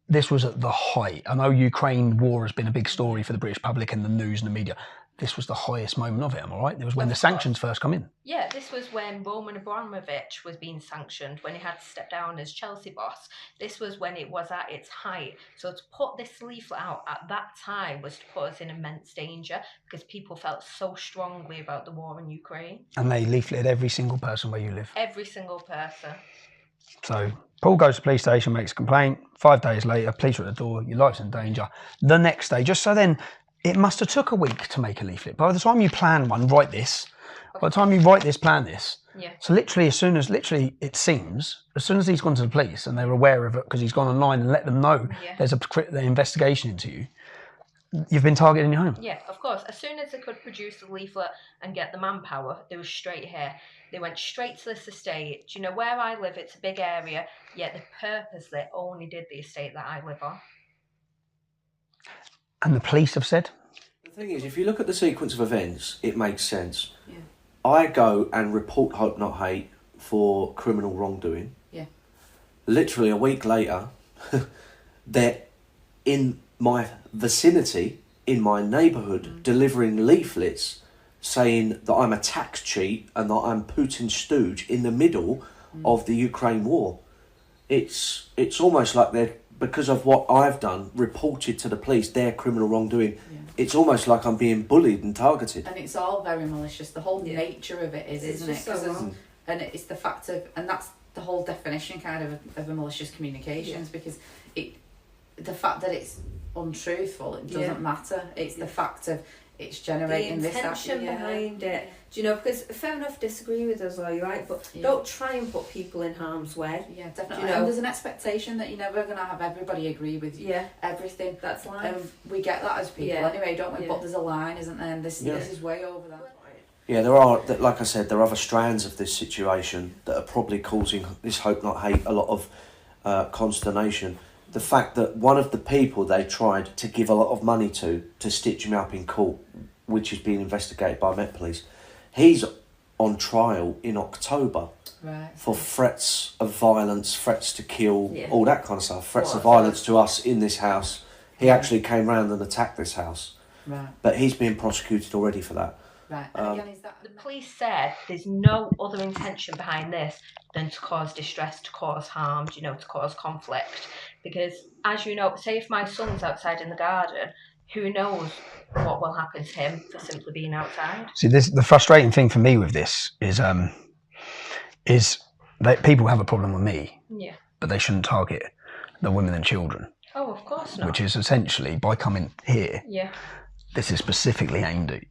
this was at the height. I know Ukraine war has been a big story for the British public and the news and the media. This was the highest moment of it, am I right? It was when the sanctions first come in. Yeah, this was when Roman Abramovich was being sanctioned, when he had to step down as Chelsea boss. This was when it was at its height. So to put this leaflet out at that time was to put us in immense danger, because people felt so strongly about the war in Ukraine. And they leafleted every single person where you live. Every single person. So Paul goes to the police station, makes a complaint. 5 days later, police are at the door, your life's in danger. The next day, just so then, it must have took a week to make a leaflet. By the time you plan one, write this. By the time you write this, plan this. Yeah. So literally, it seems, as soon as he's gone to the police and they're aware of it because he's gone online and let them know there's an investigation into you, you've been targeted in your home. Yeah, of course. As soon as they could produce the leaflet and get the manpower, they were straight here. They went straight to this estate. Do you know where I live? It's a big area, yet they purposely only did the estate that I live on. And the police have said? The thing is, if you look at the sequence of events, it makes sense. Yeah. I go and report Hope Not Hate for criminal wrongdoing. Yeah. Literally a week later, they're in my vicinity, in my neighbourhood, delivering leaflets saying that I'm a tax cheat and that I'm Putin's stooge in the middle of the Ukraine war. It's almost like they're, because of what I've done, reported to the police their criminal wrongdoing. Yeah. It's almost like I'm being bullied and targeted. And it's all very malicious. The whole nature of it is, isn't it? So and it's the fact of, and that's the whole definition kind of a malicious communications, because the fact that it's untruthful, it doesn't matter. It's the fact of it's generating the this intention behind it. Do you know? Because fair enough, disagree with us, all right, but don't try and put people in harm's way. Yeah, definitely. Do you know? And there's an expectation that you're never going to have everybody agree with you. Yeah, everything. That's life. We get that as people anyway, don't we? But there's a line, isn't there? And this is way over that. Yeah, there are, like I said, there are other strands of this situation that are probably causing this Hope Not Hate a lot of consternation. The fact that one of the people they tried to give a lot of money to stitch him up in court, which is being investigated by Met Police, he's on trial in October for threats of violence, threats to kill, all that kind of stuff, threats of violence to us in this house. He actually came round and attacked this house. Right. But he's being prosecuted already for that. Right. The police said there's no other intention behind this than to cause distress, to cause harm, you know, to cause conflict. Because, as you know, say if my son's outside in the garden, who knows what will happen to him for simply being outside. See, the frustrating thing for me with this is that people have a problem with me, but they shouldn't target the women and children. Oh, of course not. Which is essentially, by coming here, this is specifically aimed at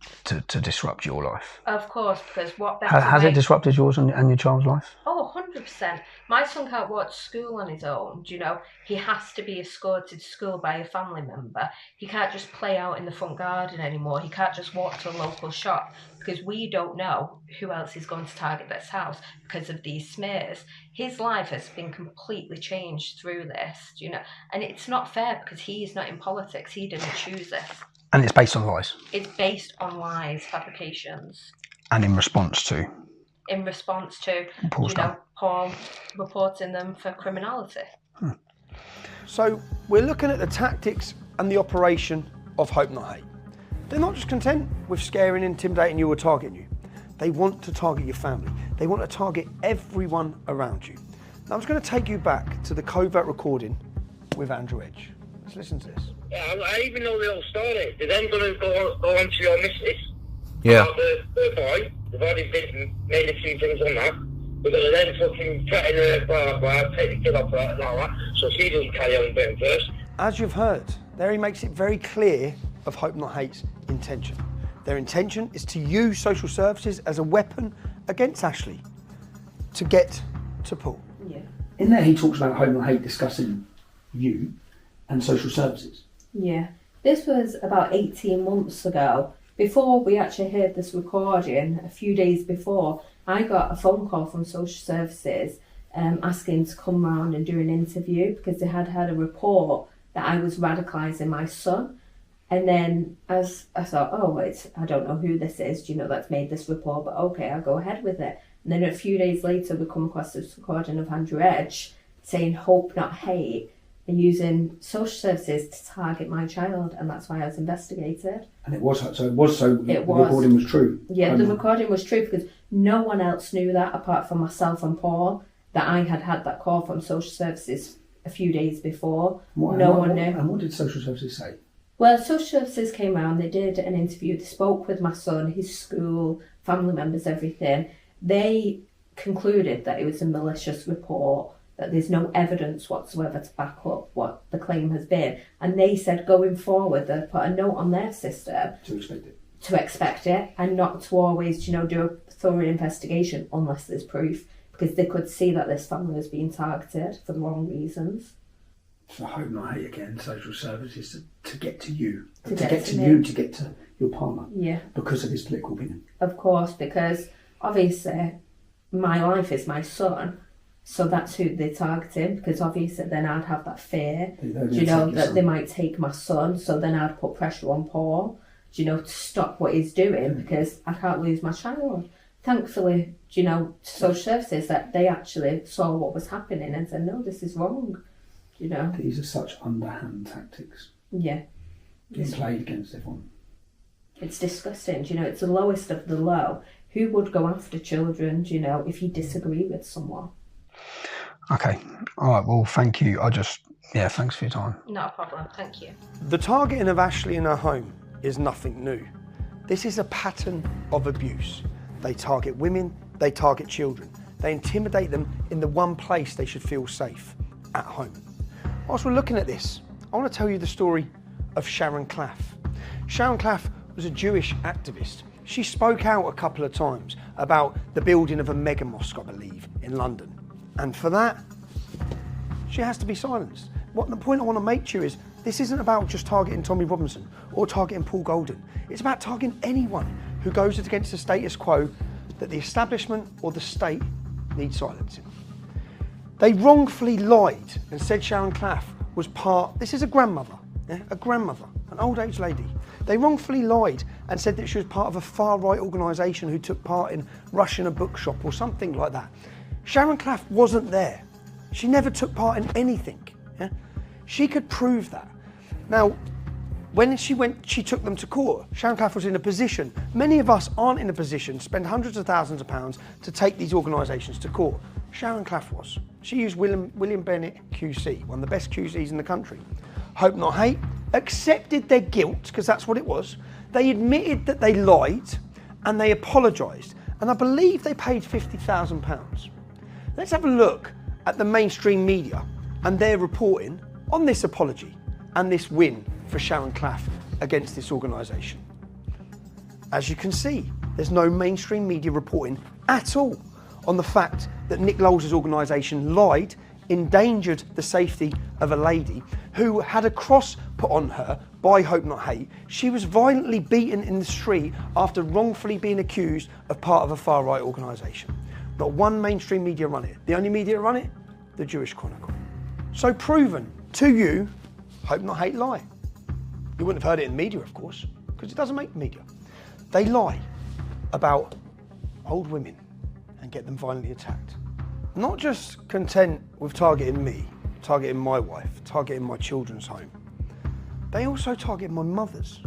to disrupt your life. Of course, because what has it disrupted yours and your child's life? Oh, 100%. My son can't walk to school on his own. Do you know? He has to be escorted to school by a family member. He can't just play out in the front garden anymore. He can't just walk to a local shop, because we don't know who else is going to target this house because of these smears. His life has been completely changed through this, do you know? And it's not fair, because he is not in politics. He didn't choose this. And it's based on lies. It's based on lies, fabrications. And in response to? In response to, Paul reporting them for criminality. So we're looking at the tactics and the operation of Hope Not Hate. They're not just content with scaring, intimidating you or targeting you. They want to target your family. They want to target everyone around you. Now I'm just going to take you back to the covert recording with Andrew Edge. Let's listen to this. Yeah, I even know the whole story. They're then going to go on to your missus. Yeah. About the boy. They've already made a few things on that. They're going to then fucking threaten her, blah, blah, take the kid off her and all that. So she doesn't carry on being first. as you've heard, there he makes it very clear of Hope Not Hate's intention. Their intention is to use social services as a weapon against Ashley to get to Paul. Yeah. In there he talks about Hope Not Hate discussing you and social services. Yeah. This was about 18 months ago. Before we actually heard this recording, a few days before, I got a phone call from social services asking to come round and do an interview because they had had a report that I was radicalising my son. And then as I thought, I don't know who this is, that's made this report, but okay, I'll go ahead with it. And then a few days later, we come across this recording of Andrew Edge saying Hope Not Hate and using social services to target my child, and that's why I was investigated. And the recording was true? Yeah, the recording was true because no one else knew that apart from myself and Paul, that I had had that call from social services a few days before. No one knew. And what did social services say? Well, social services came around, they did an interview, they spoke with my son, his school, family members, everything. They concluded that it was a malicious report, that there's no evidence whatsoever to back up what the claim has been. And they said going forward, they put a note on their system to expect it and not to always, do a thorough investigation unless there's proof, because they could see that this family was being targeted for the wrong reasons. So Hope Not Hate again, social services to get to you. To get to your partner. Yeah. Because of his political opinion. Of course, because obviously my life is my son, so that's who they're targeting, because obviously then I'd have that fear, that they might take my son, so then I'd put pressure on Paul, to stop what he's doing, because I can't lose my child. Thankfully, social services, that they actually saw what was happening and said, no, this is wrong. These are such underhand tactics. Yeah. Being played against everyone. It's disgusting, it's the lowest of the low. Who would go after children, if you disagree with someone? Okay, all right, well, thank you. Thanks for your time. Not a problem, thank you. The targeting of Ashley in her home is nothing new. This is a pattern of abuse. They target women, they target children. They intimidate them in the one place they should feel safe, at home. Whilst we're looking at this, I want to tell you the story of Sharon Claff. Sharon Claff was a Jewish activist. She spoke out a couple of times about the building of a mega mosque, I believe, in London. And for that, she has to be silenced. The point I want to make to you is, this isn't about just targeting Tommy Robinson or targeting Paul Golden. It's about targeting anyone who goes against the status quo that the establishment or the state needs silencing. They wrongfully lied and said Sharon Claff was this is a grandmother, an old age lady. They wrongfully lied and said that she was part of a far-right organisation who took part in rushing a bookshop or something like that. Sharon Claff wasn't there. She never took part in anything. Yeah? She could prove that. Now, when she took them to court, Sharon Claff was in a position. Many of us aren't in a position to spend hundreds of thousands of pounds to take these organisations to court. Sharon Claff was. She used William Bennett QC, one of the best QCs in the country. Hope Not Hate accepted their guilt, because that's what it was. They admitted that they lied and they apologised. And I believe they paid £50,000. Let's have a look at the mainstream media and their reporting on this apology and this win for Sharon Claff against this organisation. As you can see, there's no mainstream media reporting at all on the fact that Nick Lowles' organisation lied, endangered the safety of a lady who had a cross put on her by Hope Not Hate. She was violently beaten in the street after wrongfully being accused of part of a far-right organisation. Not one mainstream media run it. The only media that run it, the Jewish Chronicle. So proven to you, Hope Not Hate lie. You wouldn't have heard it in the media, of course, because it doesn't make the media. They lie about old women and get them violently attacked. Not just content with targeting me, targeting my wife, targeting my children's home. They also target my mother's.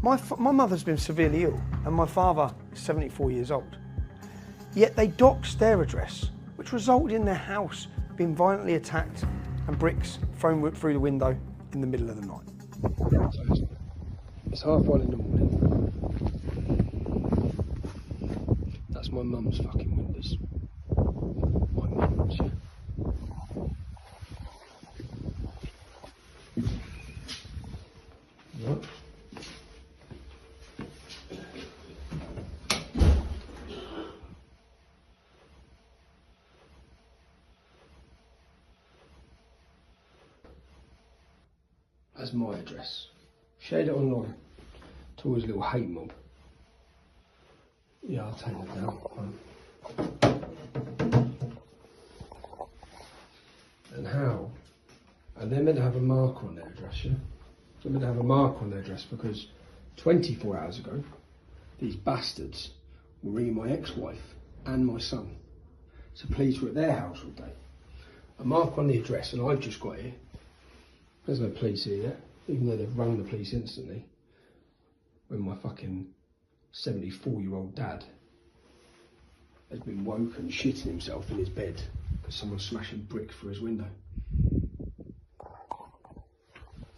My mother's been severely ill and my father is 74 years old. Yet they doxed their address, which resulted in their house being violently attacked and bricks thrown through the window in the middle of the night. So it's 1:30 in the morning. That's my mum's fucking windows. My mum's, yeah. as my address. Shared it online to his little hate mob. Yeah, I'll take that down. And how? And they're meant to have a marker on their address, yeah? They're meant to have a marker on their address because 24 hours ago, these bastards were ringing my ex-wife and my son. So police were at their house all day. A marker on the address, and I've just got here. There's no police here yet, even though they've rung the police instantly. When my fucking 74-year-old dad has been woken shitting himself in his bed because someone's smashing brick through his window.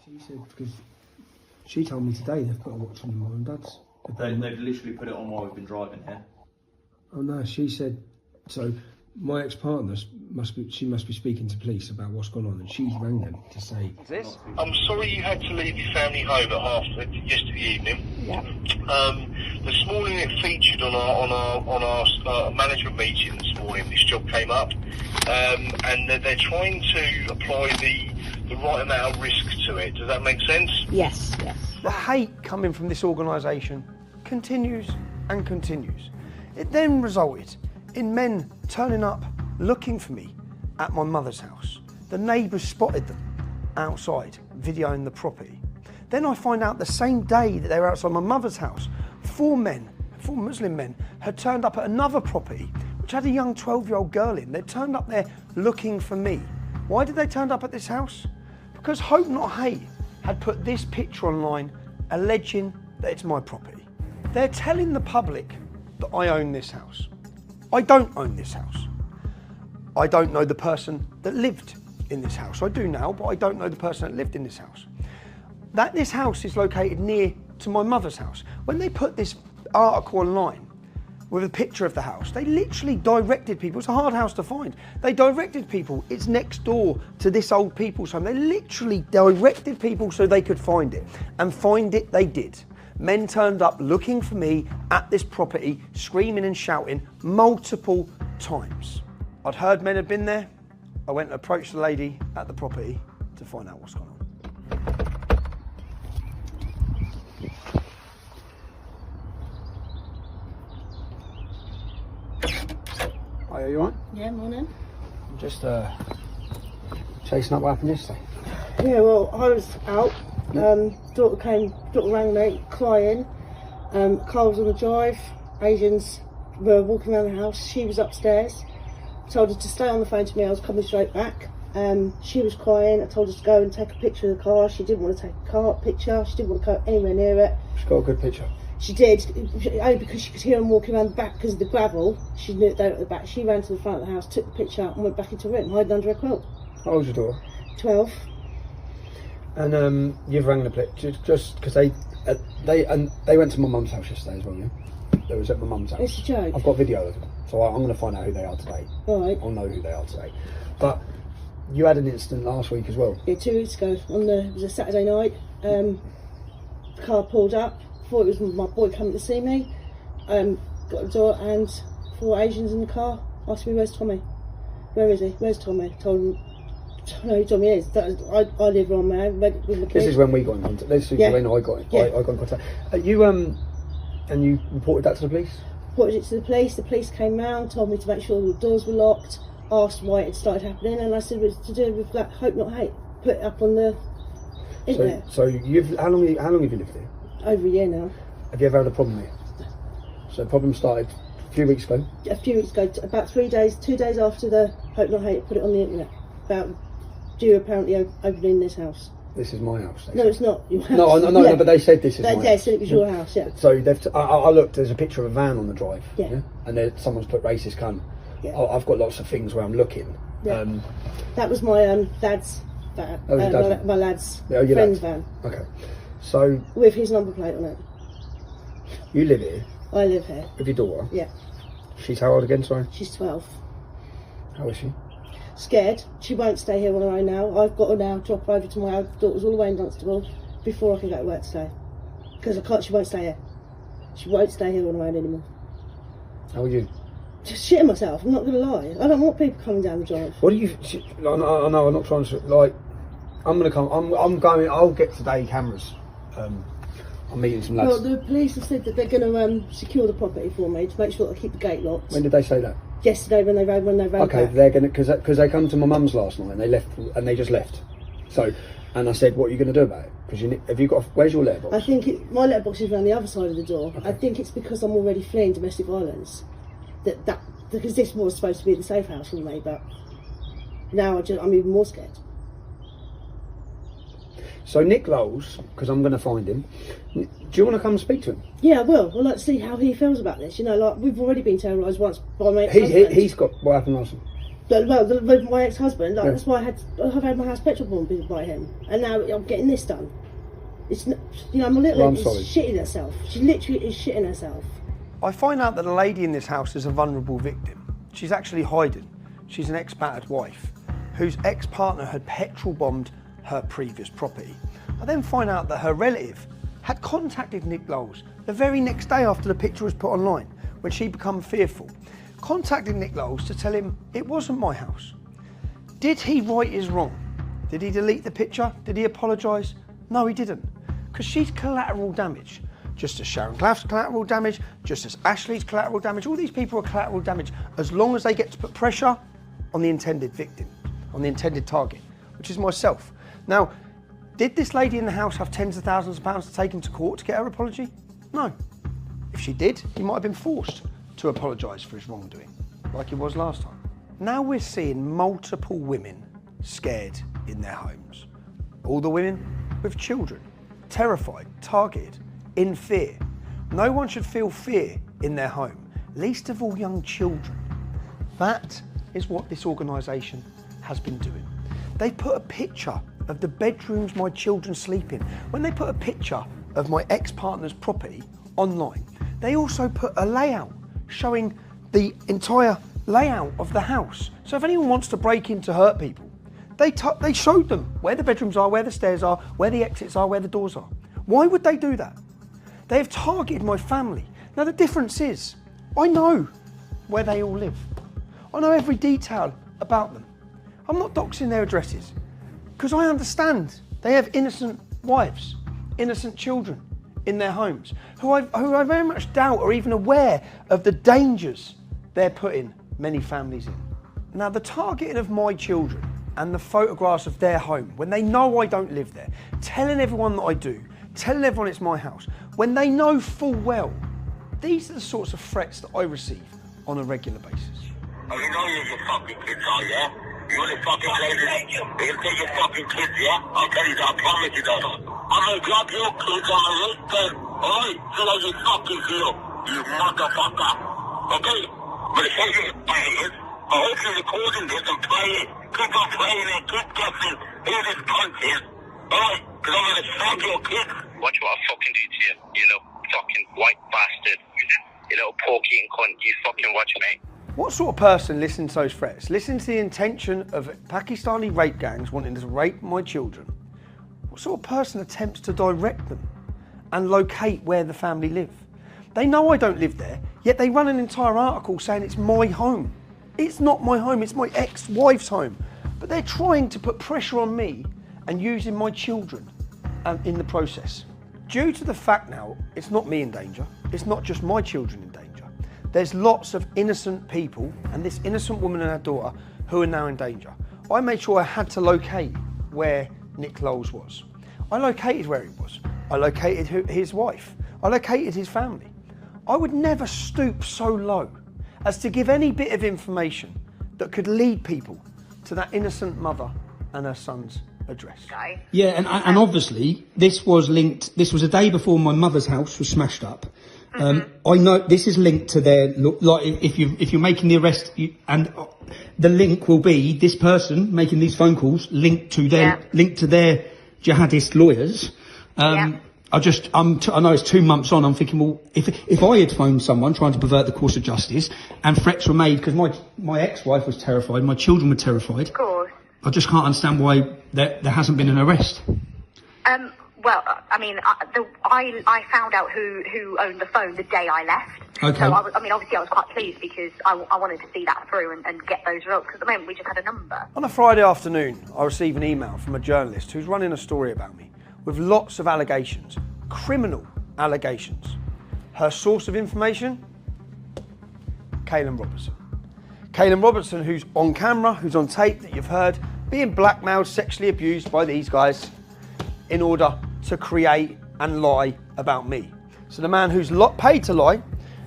She said, because she told me today they've put a watch on mum and dad's. They've literally put it on while we've been driving here. Oh no, she said, so my ex-partner must be speaking to police about what's gone on, and she rang them to say. This? I'm sorry you had to leave your family home at yesterday evening. Yeah. This morning it featured on our management meeting this morning. This job came up, and they're trying to apply the right amount of risk to it. Does that make sense? Yes, yes. The hate coming from this organisation continues and continues. It then resulted in men turning up looking for me at my mother's house. The neighbours spotted them outside, videoing the property. Then I find out the same day that they were outside my mother's house, four Muslim men, had turned up at another property which had a young 12-year-old girl in. They turned up there looking for me. Why did they turn up at this house? Because Hope Not Hate had put this picture online alleging that it's my property. They're telling the public that I own this house. I don't own this house. I don't know the person that lived in this house. I do now, but I don't know the person that lived in this house. That this house is located near to my mother's house. When they put this article online with a picture of the house, they literally directed people. It's a hard house to find. They directed people. It's next door to this old people's home. They literally directed people so they could find it. And find it they did. Men turned up looking for me at this property, screaming and shouting multiple times. I'd heard men had been there. I went and approached the lady at the property to find out what's going on. Hi, are you alright? Yeah, morning. I'm just chasing up what happened yesterday. Yeah, well, I was out. Daughter rang me, crying. Car was on the drive. Asians were walking around the house. She was upstairs. Told her to stay on the phone to me. I was coming straight back. She was crying. I told her to go and take a picture of the car. She didn't want to take a picture. She didn't want to go anywhere near it. She's got a good picture. She did, only because she could hear them walking around the back because of the gravel. She knew they were at the back. She ran to the front of the house, took the picture out and went back into her room, hiding under a quilt. How old's your daughter? 12. And you've rang the police just because they went to my mum's house yesterday as well, yeah? They was at my mum's house. It's a joke. I've got video of them, so I'm going to find out who they are today. Right. I'll know who they are today. But you had an incident last week as well. Yeah, 2 weeks ago. It was a Saturday night. The car pulled up. Thought it was my boy coming to see me. Got the door and 4 Asians in the car. Asked me, "Where's Tommy? Where is he? Where's Tommy?" Told him, "I know who Tommy is. I live on my own with my kids." This is when we got in contact. This is when I got in contact. You and you reported that to the police? Reported it to the police. The police came round, told me to make sure the doors were locked. Asked why it started happening, and I said it was to do with that Hope Not Hate. Put it up on the internet. So how long have you lived here? Over a year now. Have you ever had a problem here? So the problem started a few weeks ago? A few weeks ago, about 2 days after the Hope Not Hate put it on the internet. About you apparently opening this house. This is my house. No, it's not your house. No, but they said this is my house. They said it was your house, yeah. So I looked, there's a picture of a van on the drive. Yeah. And someone's put racist cunt. Yeah. I've got lots of things where I'm looking. Yeah. That was my dad's van. My lad's friend's van. Okay. So with his number plate on it. You live here? I live here. With your daughter? Yeah. She's how old again, sorry? She's 12. How is she? Scared. She won't stay here on her own now. I've got to now drop her over to my daughter's all the way in Dunstable before I can go to work today. Because I can't, she won't stay here. She won't stay here on her own anymore. How are you? Just shitting myself, I'm not going to lie. I don't want people coming down the drive. What do you... I know, I'm not trying to, like... I'm going to come. I'm going. I'll get today cameras. I'm meeting some lads. Well, the police have said that they're going to secure the property for me to make sure that I keep the gate locked. When did they say that? Yesterday when they rode Okay, back. they're going to because they come to my mum's last night and they left and they just left. So, and I said, what are you going to do about it? Because have you got? Where's your letterbox? I think my letterbox is around the other side of the door. Okay. I think it's because I'm already fleeing domestic violence. That because this was supposed to be the safe house for me, but now I'm even more scared. So Nick Lowles, because I'm going to find him. Do you want to come and speak to him? Yeah, I will. I'd like to see how he feels about this. You know, like we've already been terrorised once by my ex-husband. He's got what happened last time. Well, my ex-husband. Like, Yeah. That's why I've had my house petrol bombed by him, and now I'm getting this done. It's I'm a little. Well, I'm bit sorry. shitting herself. She literally is shitting herself. I find out that a lady in this house is a vulnerable victim. She's actually hiding. She's an ex-battered wife whose ex-partner had petrol bombed her previous property. I then find out that her relative had contacted Nick Lowles the very next day after the picture was put online, when she became fearful. Contacted Nick Lowles to tell him it wasn't my house. Did he right his wrong? Did he delete the picture? Did he apologise? No, he didn't. Because she's collateral damage. Just as Sharon Claff's collateral damage, just as Ashley's collateral damage, all these people are collateral damage as long as they get to put pressure on the intended victim, on the intended target, which is myself. Now, did this lady in the house have tens of thousands of pounds to take him to court to get her apology? No. If she did, he might have been forced to apologise for his wrongdoing, like he was last time. Now we're seeing multiple women scared in their homes. All the women with children, terrified, targeted, in fear. No one should feel fear in their home, least of all young children. That is what this organisation has been doing. They put a picture of the bedrooms my children sleep in. When they put a picture of my ex-partner's property online, they also put a layout showing the entire layout of the house. So if anyone wants to break in to hurt people, they showed them where the bedrooms are, where the stairs are, where the exits are, where the doors are. Why would they do that? They have targeted my family. Now the difference is, I know where they all live. I know every detail about them. I'm not doxing their addresses because I understand they have innocent wives, innocent children in their homes who I very much doubt are even aware of the dangers they're putting many families in. Now the targeting of my children and the photographs of their home, when they know I don't live there, telling everyone that I do, telling everyone it's my house, when they know full well, these are the sorts of threats that I receive on a regular basis. Oh, you know you're your fucking kids are, yeah? You're the fucking lady. You take your fucking kids, yeah? I'll tell you that, I promise you that. I'm gonna drop your kids on the list then, alright? So that you fucking feel, you motherfucker. Okay? But if you're playing, I hope you're recording this and playing. Keep on playing and keep guessing who this cunt is. Alright? Because I'm gonna stab your kids. Watch what I fucking do to you, you little fucking white bastard. You little porky and cunt. You fucking watch me. What sort of person listens to those threats? Listen to the intention of Pakistani rape gangs wanting to rape my children. What sort of person attempts to direct them and locate where the family live? They know I don't live there, yet they run an entire article saying it's my home. It's not my home, it's my ex-wife's home. But they're trying to put pressure on me and using my children in the process. Due to the fact now, it's not me in danger, it's not just my children in danger. There's lots of innocent people and this innocent woman and her daughter who are now in danger. I made sure I had to locate where Nick Lowles was. I located where he was. I located his wife. I located his family. I would never stoop so low as to give any bit of information that could lead people to that innocent mother and her son's address. Yeah, and obviously this was linked. This was a day before my mother's house was smashed up. I know this is linked to their, like, if you're making the arrest, and the link will be this person making these phone calls linked to their jihadist lawyers. I know it's 2 months on. I'm thinking, well, if I had phoned someone trying to pervert the course of justice and threats were made because my ex-wife was terrified, my children were terrified. Of course. I just can't understand why there hasn't been an arrest. Well, I mean, I found out who owned the phone the day I left. Okay. So, obviously I was quite pleased because I wanted to see that through and get those results, because at the moment we just had a number. On a Friday afternoon, I received an email from a journalist who's running a story about me with lots of allegations, criminal allegations. Her source of information? Caelan Robertson. Caelan Robertson, who's on camera, who's on tape that you've heard, being blackmailed, sexually abused by these guys in order to create and lie about me. So the man who's paid to lie,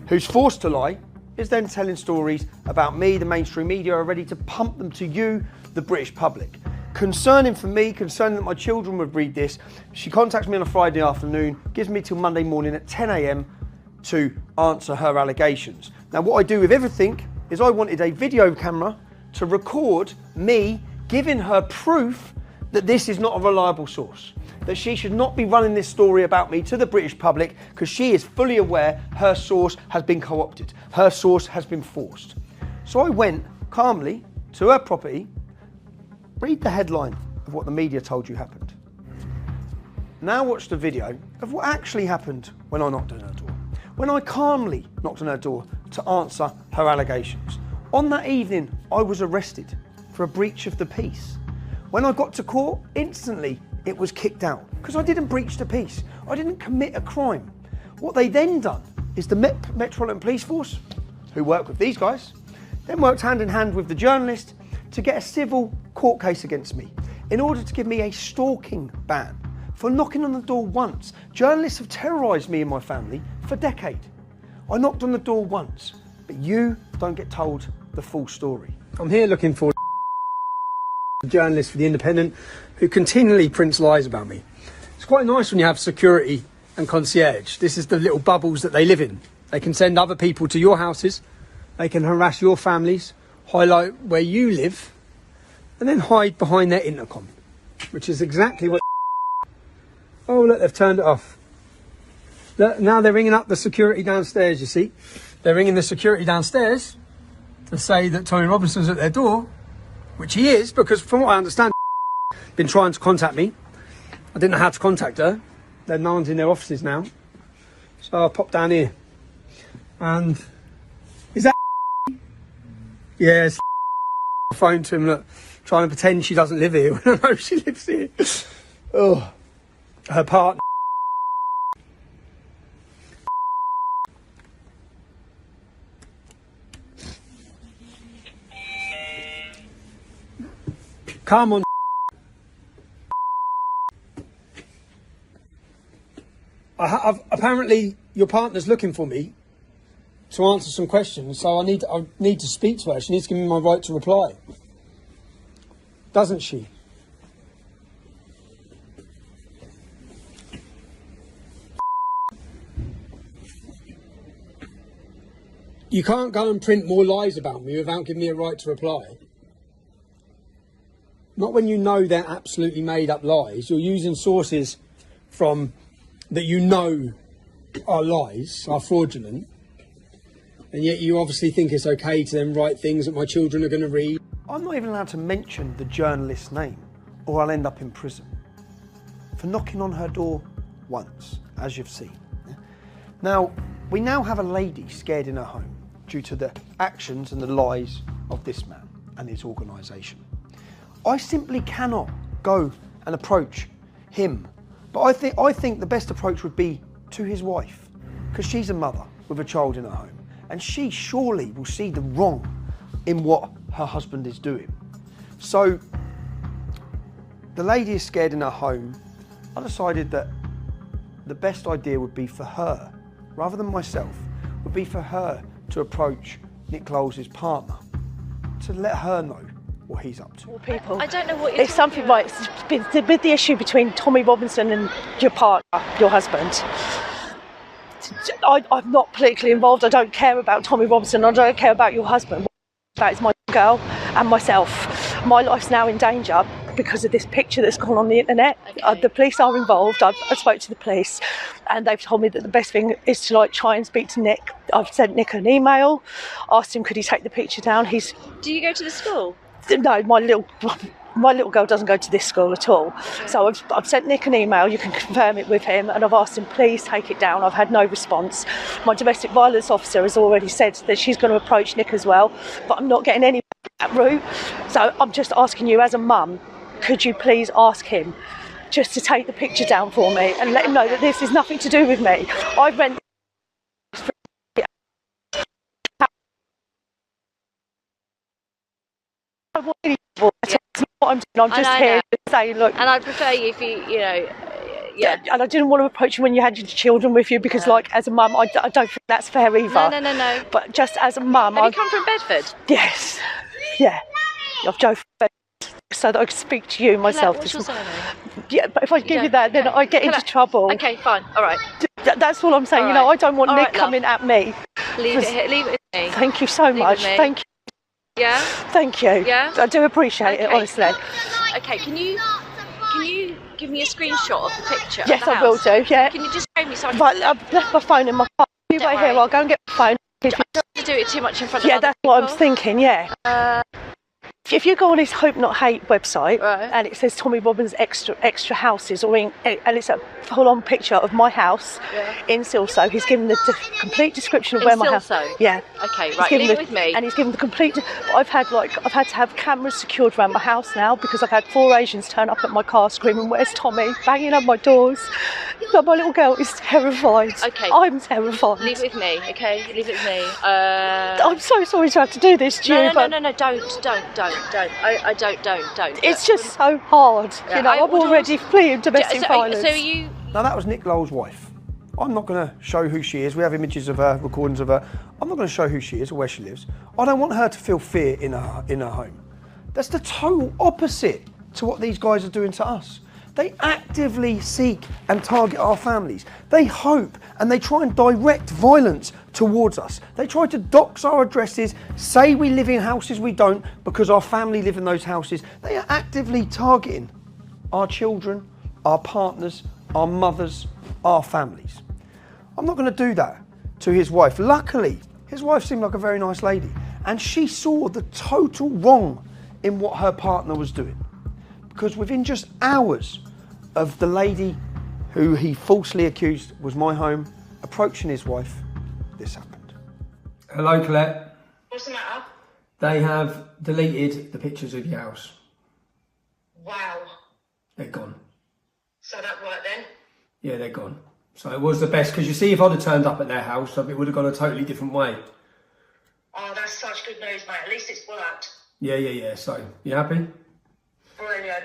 who's forced to lie, is then telling stories about me. The mainstream media are ready to pump them to you, the British public. Concerning for me, concerning that my children would read this, she contacts me on a Friday afternoon, gives me till Monday morning at 10 a.m. to answer her allegations. Now what I do with everything is I wanted a video camera to record me giving her proof that this is not a reliable source, that she should not be running this story about me to the British public, because she is fully aware her source has been co-opted, her source has been forced. So I went calmly to her property. Read the headline of what the media told you happened. Now watch the video of what actually happened when I knocked on her door. When I calmly knocked on her door to answer her allegations. On that evening, I was arrested for a breach of the peace. When I got to court, instantly it was kicked out because I didn't breach the peace. I didn't commit a crime. What they then done is the Metropolitan Police Force, who work with these guys, then worked hand in hand with the journalist to get a civil court case against me in order to give me a stalking ban for knocking on the door once. Journalists have terrorised me and my family for decades. I knocked on the door once, but you don't get told the full story. I'm here looking for a journalist for The Independent who continually prints lies about me. It's quite nice when you have security and concierge. This is the little bubbles that they live in. They can send other people to your houses, they can harass your families, highlight where you live, and then hide behind their intercom, which is exactly what... Oh, look, they've turned it off. Look, now they're ringing up the security downstairs, you see. They're ringing the security downstairs to say that Tommy Robinson's at their door, which he is, because from what I understand, been trying to contact me. I didn't know how to contact her. No one's in their offices now. So I popped down here. And... Is that... Yes. I phoned to him, look, trying to pretend she doesn't live here when I know she lives here. Oh. Her partner. Come on. Apparently your partner's looking for me to answer some questions, so I need to speak to her. She needs to give me my right to reply. Doesn't she? You can't go and print more lies about me without giving me a right to reply. Not when you know they're absolutely made up lies. You're using sources from that you know are lies, are fraudulent, and yet you obviously think it's okay to then write things that my children are going to read. I'm not even allowed to mention the journalist's name, or I'll end up in prison for knocking on her door once, as you've seen. Now, we now have a lady scared in her home due to the actions and the lies of this man and his organisation. I simply cannot go and approach him, but I think the best approach would be to his wife, because she's a mother with a child in her home, and she surely will see the wrong in what her husband is doing. So the lady is scared in her home. I decided that the best idea would be for her, rather than myself, would be for her to approach Nick Lowles' partner, to let her know what he's up to. People. I don't know what you're It's something like with the issue between Tommy Robinson and your partner, your husband. I'm not politically involved. I don't care about Tommy Robinson. I don't care about your husband. That is my girl and myself. My life's now in danger because of this picture that's gone on the internet. Okay. The police are involved. I spoke to the police and they've told me that the best thing is to try and speak to Nick. I've sent Nick an email, asked him could he take the picture down. Do you go to the school? No, my little my little girl doesn't go to this school at all. So I've sent Nick an email, you can confirm it with him, and I've asked him, please take it down. I've had no response. My domestic violence officer has already said that she's going to approach Nick as well, but I'm not getting any that route. So I'm just asking you as a mum, could you please ask him just to take the picture down for me and let him know that this is nothing to do with me. I rent what I'm doing. I'm just here saying, look. And I'd prefer you if you know, yeah. And I didn't want to approach you when you had your children with you because, like, as a mum, I don't think that's fair either. No. But just as a mum, Have you come from Bedford? Yes. Yeah. I've drove from Bedford so that I could speak to you myself. What's your surname? Yeah, but if I give you that, then I get into trouble. Okay, fine. All right. That's all I'm saying. All you know, right. I don't want All Nick right, love. coming at me. Leave it with me. Thank you so much. Thank you. Yeah? Thank you. Yeah? I do appreciate it, honestly. Okay, can you give me a screenshot of the picture? Yes, of the I will house? do, yeah. Can you just show me so I can... Right, I've left my phone in my car. You wait here, I'll go and get my phone. I don't have to do it too much in front of Yeah, other that's what I was people. thinking, yeah. If you go on his Hope Not Hate website and it says Tommy Robbins extra houses, and it's a full-on picture of my house in Silsoe. He's given the complete description of In where my house. Silsoe? Yeah. Okay, He's right. given Leave it with me. And he's given the complete. But I've had to have cameras secured around my house now because I've had 4 Asians turn up at my car screaming, "Where's Tommy?" banging on my doors. But my little girl is terrified. Okay. I'm terrified. Leave it with me, okay? Leave it with me. I'm so sorry to have to do this to you, but No, don't. it's just so hard. You know, I'm already fleeing domestic violence. So you... Now that was Nick Lowles' wife. I'm not going to show who she is. We have images of her, recordings of her. I'm not going to show who she is or where she lives. I don't want her to feel fear in her home. That's the total opposite to what these guys are doing to us. They actively seek and target our families. They hope and they try and direct violence towards us. They try to dox our addresses, say we live in houses we don't because our family live in those houses. They are actively targeting our children, our partners, our mothers, our families. I'm not going to do that to his wife. Luckily, his wife seemed like a very nice lady and she saw the total wrong in what her partner was doing. Because within just hours of the lady who he falsely accused was my home approaching his wife, this happened. Hello, Colette. What's the matter? They have deleted the pictures of your house. Wow. They're gone. So that worked then? Yeah, they're gone. So it was the best, because you see, if I'd have turned up at their house, it would have gone a totally different way. Oh, that's such good news, mate. At least it's worked. Yeah. So, you happy? Brilliant.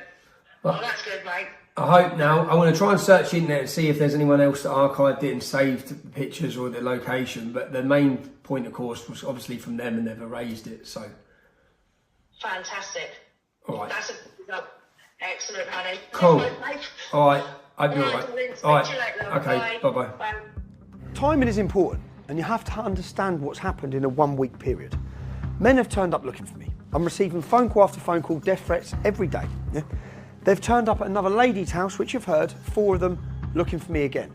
Well, Oh, that's good, mate. I hope now. I want to try and search the internet and see if there's anyone else that archived it and saved the pictures or the location. But the main point, of course, was obviously from them and they've erased it. So, Fantastic. all right. That's a excellent, honey. Cool. Thanks, mate. All right. Hope you're all right. darling. Speak All right. to you later. Okay. Bye. Bye-bye. Timing is important and you have to understand what's happened in a 1 week period. Men have turned up looking for me. I'm receiving phone call after phone call, death threats every day. Yeah? They've turned up at another lady's house, which you've heard, 4 of them looking for me again.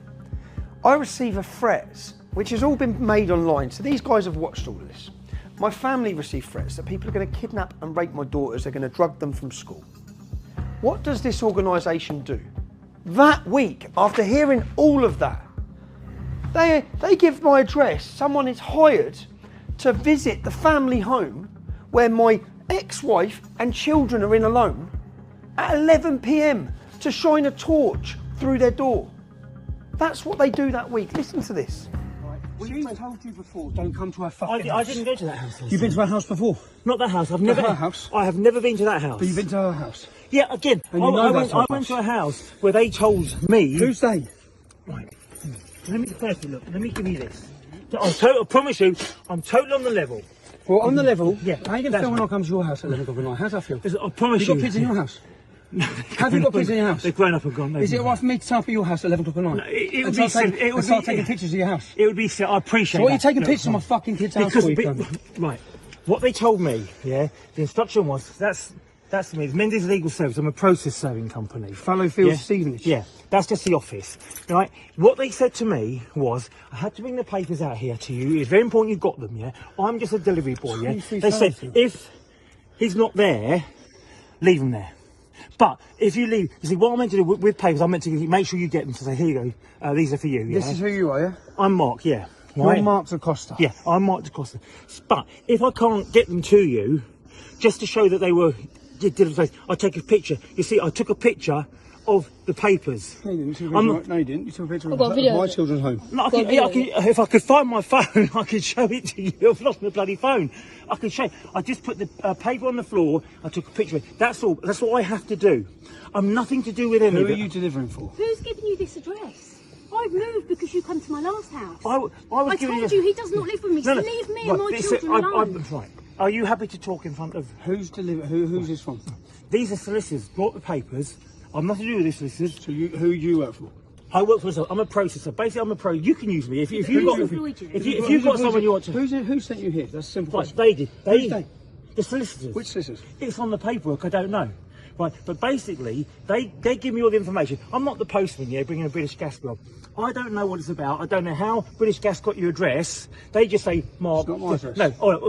I receive a threats, which has all been made online, so these guys have watched all of this. My family receive threats that people are going to kidnap and rape my daughters, they're going to drug them from school. What does this organisation do? That week, after hearing all of that, they give my address. Someone is hired to visit the family home where my ex-wife and children are in alone at 11 p.m. to shine a torch through their door. That's what they do that week. Listen to this. She told you before, don't come to her fucking house. I didn't go to that house. You've been to her house before? Not that house. Her house? I have never been to that house. But you've been to her house? Yeah, again. And you know that's her I went to a house where they told me. Who's they? Right. Let me first look. Let me give you this. I promise you, I'm totally on the level. Well, on the level? Yeah. How are you going to feel when I come to your house at 11 o'clock at night? How's that feel? I promise you. Have you got kids in your house? Have you got kids in your house? They've grown up and gone. Is it alright for me to turn up at your house at 11 o'clock at night? No, it would and be start taking pictures of your house? It would be. I appreciate. So what are you that. taking Look, pictures of my fucking kid's house for? Right. What they told me, yeah, the instruction was that's me. It's Mendes Legal Service. I'm a process serving company. Fallowfield Stevenage. Yeah, that's just the office. Right. What they said to me was I had to bring the papers out here to you. It's very important you got them. Yeah. I'm just a delivery boy. Yeah. They said if he's not there, leave him there. But if you leave, you see, what I'm meant to do with papers, I'm meant to make sure you get them to say, here you go, these are for you. Yeah? This is who you are, yeah? I'm Mark, yeah. You're Mark DaCosta. Yeah, I'm Mark DaCosta. But if I can't get them to you, just to show that they were, I take a picture. You see, I took a picture of the papers. No, you didn't. You took a picture of my children's home. No, if I could find my phone, I could show it to you. I've lost my bloody phone. I can show you. I just put the paper on the floor. I took a picture of it. That's all. That's what I have to do. I'm nothing to do with any of it. Who are you delivering for? Who's giving you this address? I've moved because you come to my last house. I told you he does not live with me. So leave me and my children alone. Right. Are you happy to talk in front of... Who's this from? These are solicitors. Brought the papers. I'm nothing to do with this solicitors. So who do you work for? I work for myself. I'm a processor. Basically, I'm a pro. You can use me if you've got someone you want to. Who sent you here? That's simple. Right, they did. The solicitors. Which solicitors? It's on the paperwork. I don't know. Right, but basically, they give me all the information. I'm not the postman, bringing a British Gas bill. I don't know what it's about. I don't know how British Gas got your address. They just say, Mark. It's not my address. No,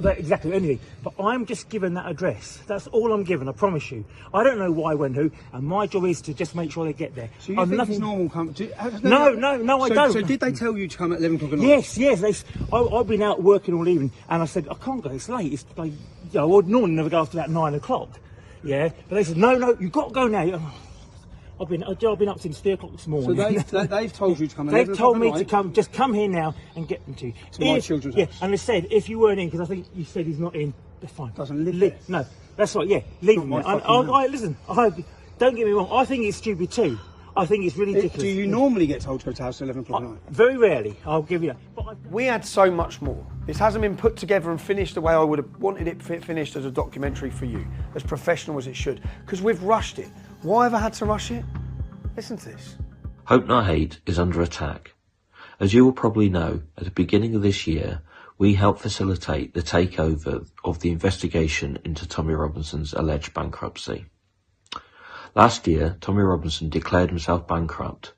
exactly, anything. But I'm just given that address. That's all I'm given, I promise you. I don't know why, when, who, and my job is to just make sure they get there. So you think it's normal come... No, I don't. So did they tell you to come at 11 o'clock at night? Yes. I've been out working all evening, and I said, I can't go, it's late. It's like, I would normally never go after about 9 o'clock. Yeah, but they said, no, you've got to go now. I've been up since 3 o'clock this morning. So they've told you to come. They've told me to come. Just come here now and get them to you. To my children's house. And they said if you weren't in, because I think you said he's not in. That's fine. Doesn't live there. No, that's right. Yeah, leave him there. Listen, don't get me wrong. I think it's stupid too. I think it's really ridiculous. Do you normally get told to go to house at 11 o'clock at night? Very rarely. I'll give you that. We had so much more. This hasn't been put together and finished the way I would have wanted it finished as a documentary for you, as professional as it should, because we've rushed it. Why have I had to rush it? Listen to this. Hope Not Hate is under attack. As you will probably know, at the beginning of this year, we helped facilitate the takeover of the investigation into Tommy Robinson's alleged bankruptcy. Last year, Tommy Robinson declared himself bankrupt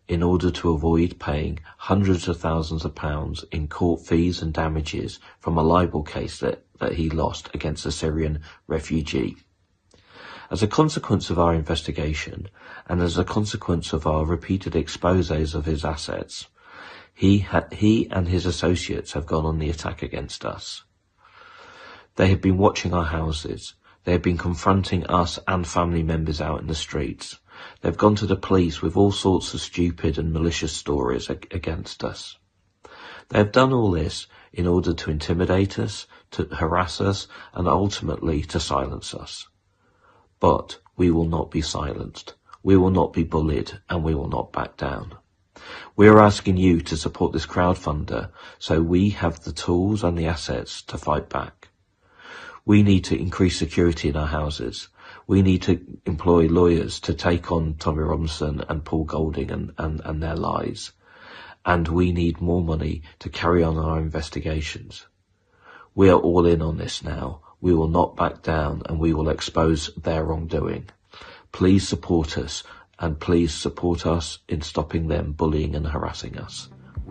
in order to avoid paying hundreds of thousands of pounds in court fees and damages from a libel case that he lost against a Syrian refugee. As a consequence of our investigation, and as a consequence of our repeated exposés of his assets, he and his associates have gone on the attack against us. They have been watching our houses. They have been confronting us and family members out in the streets. They've gone to the police with all sorts of stupid and malicious stories against us. They have done all this in order to intimidate us, to harass us, and ultimately to silence us. But we will not be silenced. We will not be bullied, and we will not back down. We are asking you to support this crowdfunder so we have the tools and the assets to fight back. We need to increase security in our houses. We need to employ lawyers to take on Tommy Robinson and Paul Golding and their lies. And we need more money to carry on our investigations. We are all in on this now. We will not back down, and we will expose their wrongdoing. Please support us, and please support us in stopping them bullying and harassing us.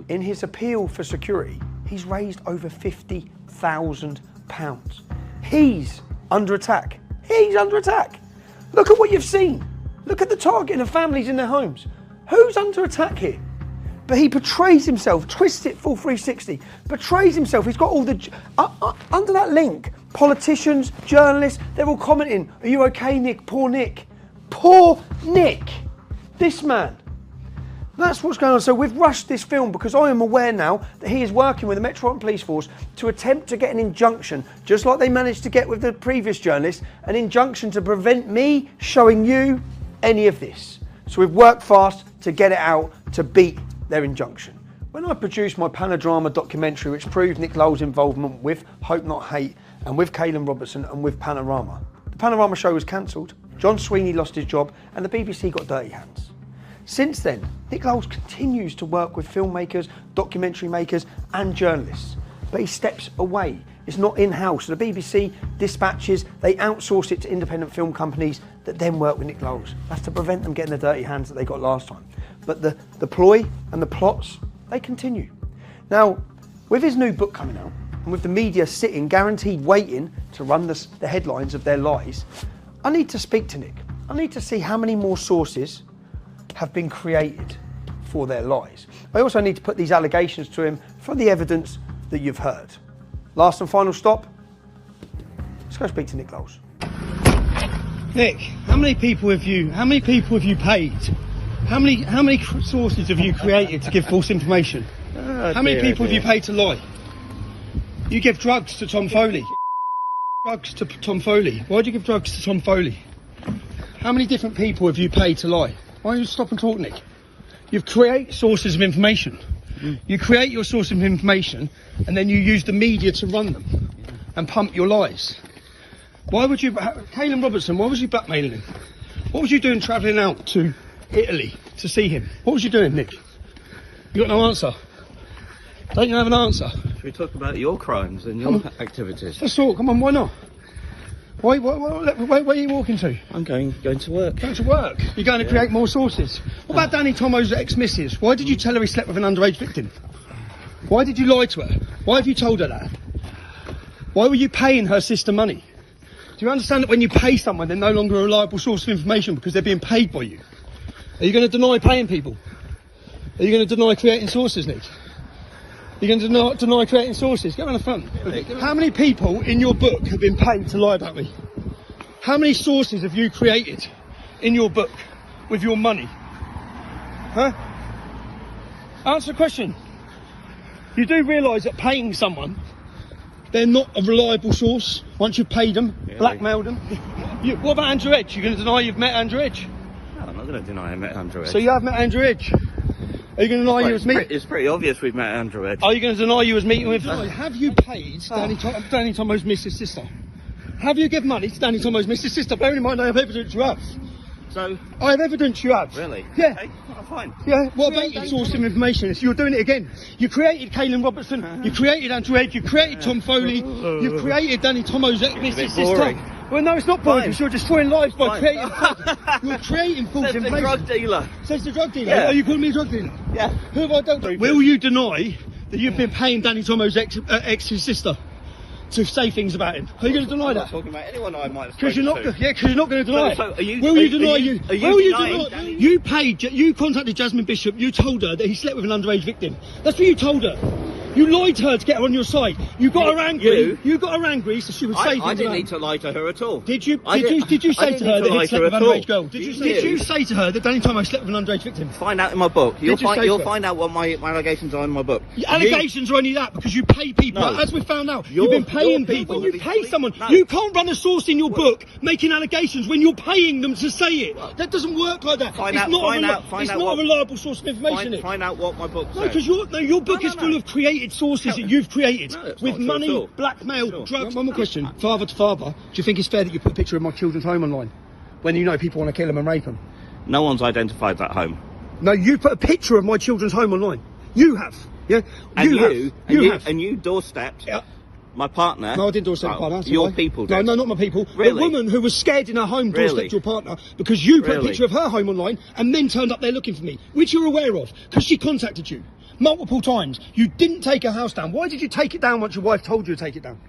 In his appeal for security, he's raised over £50,000. He's under attack. He's under attack. Look at what you've seen. Look at the targeting of families in their homes. Who's under attack here? But he portrays himself, twists it full 360, portrays himself. He's got all the... under that link, politicians, journalists, they're all commenting, are you okay, Nick? Poor Nick. Poor Nick. This man. That's what's going on. So we've rushed this film because I am aware now that he is working with the Metropolitan Police Force to attempt to get an injunction, just like they managed to get with the previous journalist, an injunction to prevent me showing you any of this. So we've worked fast to get it out, to beat their injunction. When I produced my Panodrama documentary, which proved Nick Lowles' involvement with Hope Not Hate and with Caelan Robertson and with Panorama, the Panorama show was cancelled, John Sweeney lost his job, and the BBC got dirty hands. Since then, Nick Lowles continues to work with filmmakers, documentary makers and journalists, but he steps away. It's not in-house. The BBC dispatches, they outsource it to independent film companies that then work with Nick Lowles. That's to prevent them getting the dirty hands that they got last time. But the ploy and the plots, they continue. Now, with his new book coming out, and with the media sitting, guaranteed waiting to run the headlines of their lies, I need to speak to Nick. I need to see how many more sources have been created for their lies. I also need to put these allegations to him for the evidence that you've heard. Last and final stop. Let's go speak to Nick Lowles. Nick, how many people have you paid? How many sources have you created to give false information? How many people have you paid to lie? You give drugs to Tom Foley. Drugs to Tom Foley. Why do you give drugs to Tom Foley? How many different people have you paid to lie? Why don't you stop and talk, Nick? You create sources of information. You create your source of information and then you use the media to run them and pump your lies. Why would you, Caelan Robertson, why was you blackmailing him? What was you doing travelling out to Italy to see him? What was you doing, Nick? You got no answer? Don't you have an answer? Should we talk about your crimes and your activities? Let's talk, come on, why not? Where are you walking to? I'm going to work. Going to work? You're going to create more sources? What about Danny Tomo's ex-missus? Why did you tell her he slept with an underage victim? Why did you lie to her? Why have you told her that? Why were you paying her sister money? Do you understand that when you pay someone, they're no longer a reliable source of information because they're being paid by you? Are you going to deny paying people? Are you going to deny creating sources, Nick? You're going to deny creating sources? Get around the front. How many people in your book have been paid to lie about me? How many sources have you created in your book with your money? Huh? Answer the question. You do realise that paying someone, they're not a reliable source once you've paid them, blackmailed them. What about Andrew Edge? You're going to deny you've met Andrew Edge? No, I'm not going to deny I met Andrew Edge. So you have met Andrew Edge? Are you going to deny you was meeting? It's pretty obvious we've met Andrew Edge. Are you going to deny you was meeting with? Have you paid Danny Tomo's Mrs. Sister? Have you given money to Danny Tomo's Mrs. Sister? Bearing in mind I have evidence you have. So I have evidence you have. Really? Yeah. Okay, fine. Yeah. What about your source of information? So you're doing it again. You created Caelan Robertson. You created Andrew Edge. You created Tom Foley. You created Danny Tomo's Mrs. Sister. Well, no, it's not boring because you're destroying lives by creating. You're creating false information. Says the drug dealer. Says the drug dealer. Yeah. Are you calling me a drug dealer? Yeah. Who have I done? Will you deny that you've been paying Danny Tomo's ex's sister to say things about him? Are you going to deny that? I'm not talking about anyone I might have Because you're not. Because you're not going to deny so it. are you, will you deny are you? you Will you denying deny? You paid. You contacted Jasmine Bishop. You told her that he slept with an underage victim. That's what you told her. You lied to her to get her on your side. You got her angry. You got her angry, so she would say things. I didn't need to lie to her at all. Did you? Did you say to her that he slept with an underage girl? Did you say to her that Danny Tomo slept with an underage victim? Find out in my book. You'll find out what my allegations are in my book. Allegations are only that because you pay people. No. As we found out, you've been paying people. When you pay someone, you can't run a source in your book making allegations when you're paying them to say it. That doesn't work like that. It's not a reliable source of information. Find out what my book says. No, because your book is full of created sources that you've created with money, blackmail, drugs. One more question. Father to father, do you think it's fair that you put a picture of my children's home online when you know people want to kill them and rape them? No one's identified that home. No, you put a picture of my children's home online. You have. Yeah? And you have. And you doorstepped my partner. No, I didn't doorstep your partner. Your people did. No, not my people. Really? A woman who was scared in her home doorstepped your partner because you put a picture of her home online and then turned up there looking for me, which you're aware of because she contacted you multiple times. You didn't take her house down. Why did you take it down once your wife told you to take it down?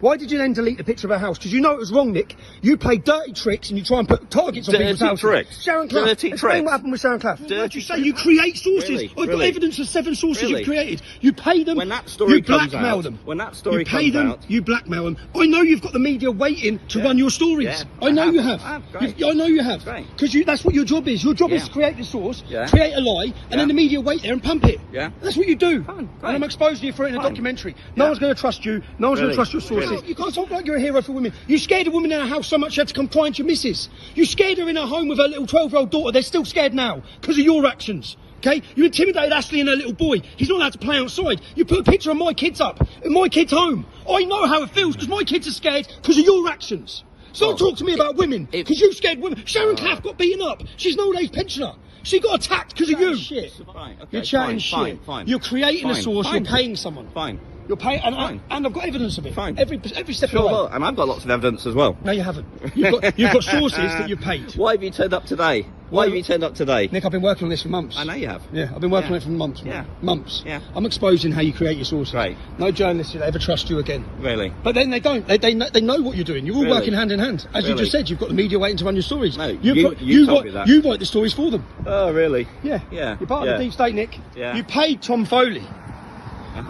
Why did you then delete the picture of her house? Because you know it was wrong, Nick. You play dirty tricks and you try and put targets on people's houses. Tricks. Sharon Clough. Explain what happened with Sharon Clough. What you say? You create sources. I've got evidence of 7 sources you've created. You pay them. When that story comes out, you blackmail them. When that story comes out, you pay them. You blackmail them. I know you've got the media waiting to run your stories. Yeah, I know you have. I know you have. Because that's what your job is. Your job is to create the source, create a lie, and then the media wait there and pump it. Yeah. That's what you do. And I'm exposing you for it in a documentary. No one's going to trust you. No one's going to trust your sources. You can't talk like you're a hero for women. You scared a woman in her house so much she had to come crying to your missus. You scared her in her home with her little 12-year-old daughter. They're still scared now because of your actions. Okay? You intimidated Ashley and her little boy. He's not allowed to play outside. You put a picture of my kids up in my kids' home. I know how it feels because my kids are scared because of your actions. So don't talk to me about women because you scared women. Sharon Clough got beaten up. She's an old age pensioner. She got attacked because of you. Shit. Fine. Okay, you're chatting shit. Fine. You're creating a source. You're paying someone. Fine. You're paying, and I've got evidence of it. Fine. Every step of the way. And I've got lots of evidence as well. No, you haven't. You've got sources that you've paid. Why have you turned up today? Why have you turned up today? Nick, I've been working on this for months. I know you have. Yeah, I've been working on it for months. Yeah. Months. Yeah. I'm exposing how you create your sources. Right. No journalist will ever trust you again. Really? But then they don't. They know what you're doing. You're all Really? working hand in hand. As you just said, you've got the media waiting to run your stories. No, you told me that. You write the stories for them. Oh, really? Yeah. Yeah. You're part of the deep state, Nick. Yeah. You paid Tom Foley.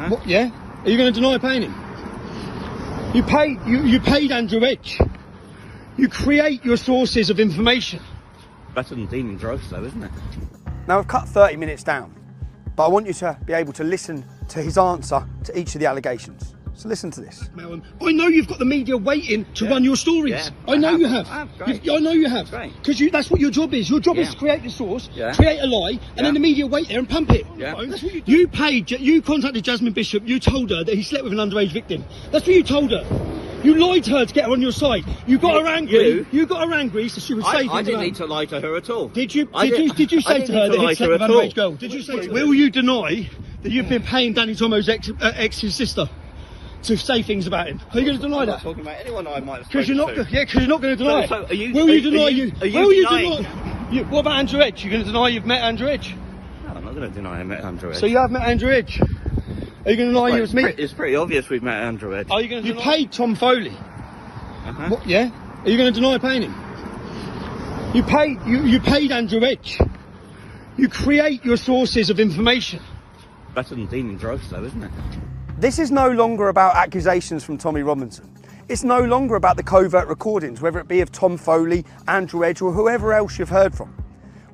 What, yeah? Are you going to deny paying him? You paid Andrew Edge. You create your sources of information. Better than dealing drugs, though, isn't it? Now, I've cut 30 minutes down, but I want you to be able to listen to his answer to each of the allegations. So listen to this. I know you've got the media waiting to run your stories. Yeah, I know you have. I know you have. Because that's what your job is. Your job is to create the source, create a lie, and then the media wait there and pump it. Yeah. That's what you contacted Jasmine Bishop, you told her that he slept with an underage victim. That's what you told her. You lied to her to get her on your side. You got her angry. You got her angry so she would say things. I didn't need to lie to her at all. Did you say to her that he slept with an underage girl? Did you say to her? Will you deny that you've been paying Danny Tomo's ex's sister to say things about him? Are you going to deny that? I'm not talking about anyone I might have Because you're not going to deny it. So are you, will you deny you? Will you denying? What about Andrew Edge? You're going to deny you've met Andrew Edge? No, I'm not going to deny I met Andrew Edge. So you have met Andrew Edge? Are you going to deny you was me? It's pretty obvious we've met Andrew Edge. Are you going to? You paid Tom Foley. What, yeah? Are you going to deny paying him? You paid Andrew Edge. You create your sources of information. Better than dealing drugs, though, isn't it? This is no longer about accusations from Tommy Robinson. It's no longer about the covert recordings, whether it be of Tom Foley, Andrew Edge, or whoever else you've heard from.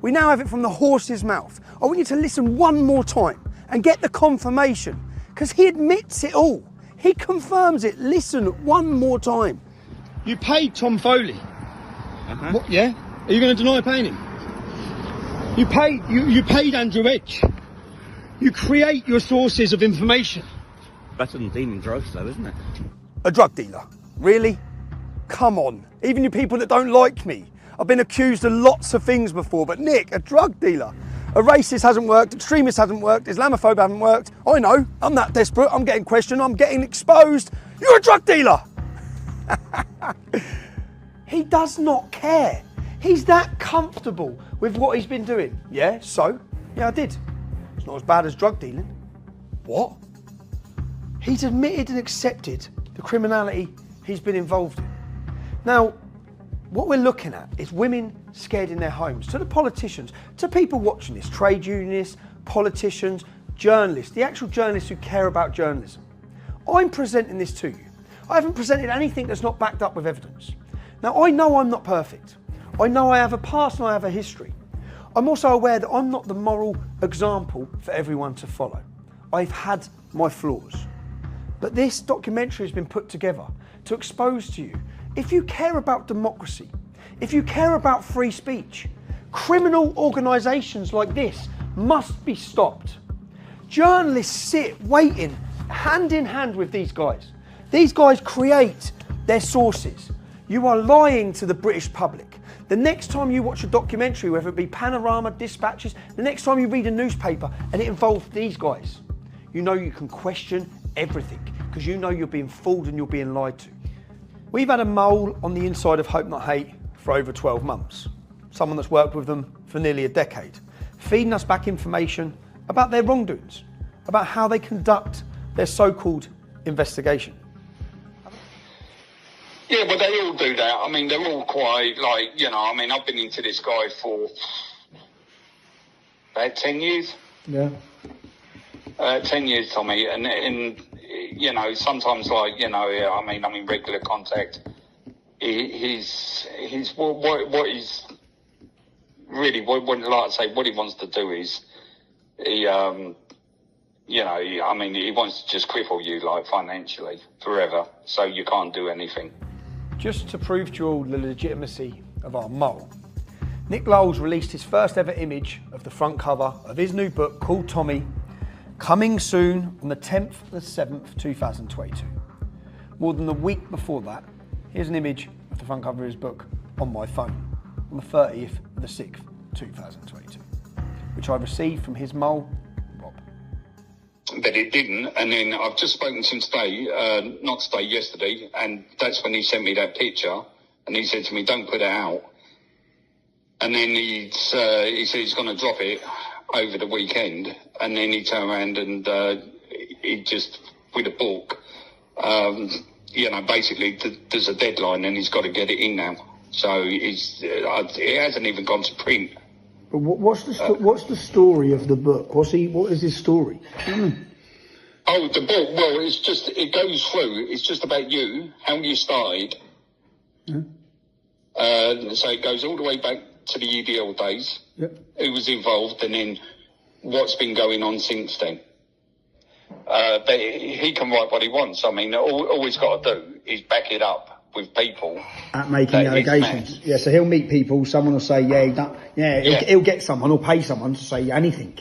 We now have it from the horse's mouth. I want you to listen one more time and get the confirmation, because he admits it all. He confirms it. Listen one more time. You paid Tom Foley. What, yeah? Are you going to deny paying him? You paid Andrew Edge. You create your sources of information. Better than dealing drugs, though, isn't it? A drug dealer? Really? Come on. Even you people that don't like me. I've been accused of lots of things before, but Nick, a drug dealer? A racist hasn't worked, extremist hasn't worked, Islamophobe hasn't worked. I know, I'm that desperate, I'm getting questioned, I'm getting exposed. You're a drug dealer! He does not care. He's that comfortable with what he's been doing. Yeah, so? Yeah, I did. It's not as bad as drug dealing. What? He's admitted and accepted the criminality he's been involved in. Now, what we're looking at is women scared in their homes, to the politicians, to people watching this, trade unionists, politicians, journalists, the actual journalists who care about journalism. I'm presenting this to you. I haven't presented anything that's not backed up with evidence. Now, I know I'm not perfect. I know I have a past and I have a history. I'm also aware that I'm not the moral example for everyone to follow. I've had my flaws. But this documentary has been put together to expose to you, if you care about democracy, if you care about free speech, criminal organisations like this must be stopped. Journalists sit waiting hand in hand with these guys. These guys create their sources. You are lying to the British public. The next time you watch a documentary, whether it be Panorama, Dispatches, the next time you read a newspaper and it involves these guys, you know you can question everything because you know you're being fooled and you're being lied to. We've had a mole on the inside of Hope Not Hate for over 12 months. Someone that's worked with them for nearly a decade, feeding us back information about their wrongdoings, about how they conduct their so-called investigation. Yeah, but they all do that. I mean, they're all quite, like, you know, I mean, I've been into this guy for about 10 years. Yeah. 10 years, Tommy, and you know, sometimes, like, you know, I mean, I'm in regular contact. He's what he's really, like I say, what he wants to do is, you know, I mean, he wants to just cripple you, like, financially, forever, so you can't do anything. Just to prove to you all the legitimacy of our mole, Nick Lowles released his first ever image of the front cover of his new book called Tommy, coming soon on the 10th of the 7th, 2022. More than a week before that, here's an image of the front cover of his book on my phone on the 30th of the 6th, 2022, which I received from his mole, Rob. but it didn't. And then I've just spoken to him today, not today, yesterday, and that's when he sent me that picture, and he said to me, don't put it out. And then he said he's going to drop it over the weekend, and then he turned around and he just, with a book, basically there's a deadline and he's got to get it in now. So it hasn't even gone to print. But what's the story of the book? What is his story? Oh, the book. Well, it goes through. It's just about you, how you started. So it goes all the way back to the EDL days. Yep. Who was involved, and then what's been going on since then. But he can write what he wants. I mean, all he's got to do is back it up with people at making allegations. Yeah, so he'll meet people. Someone will say, he'll get someone or pay someone to say anything,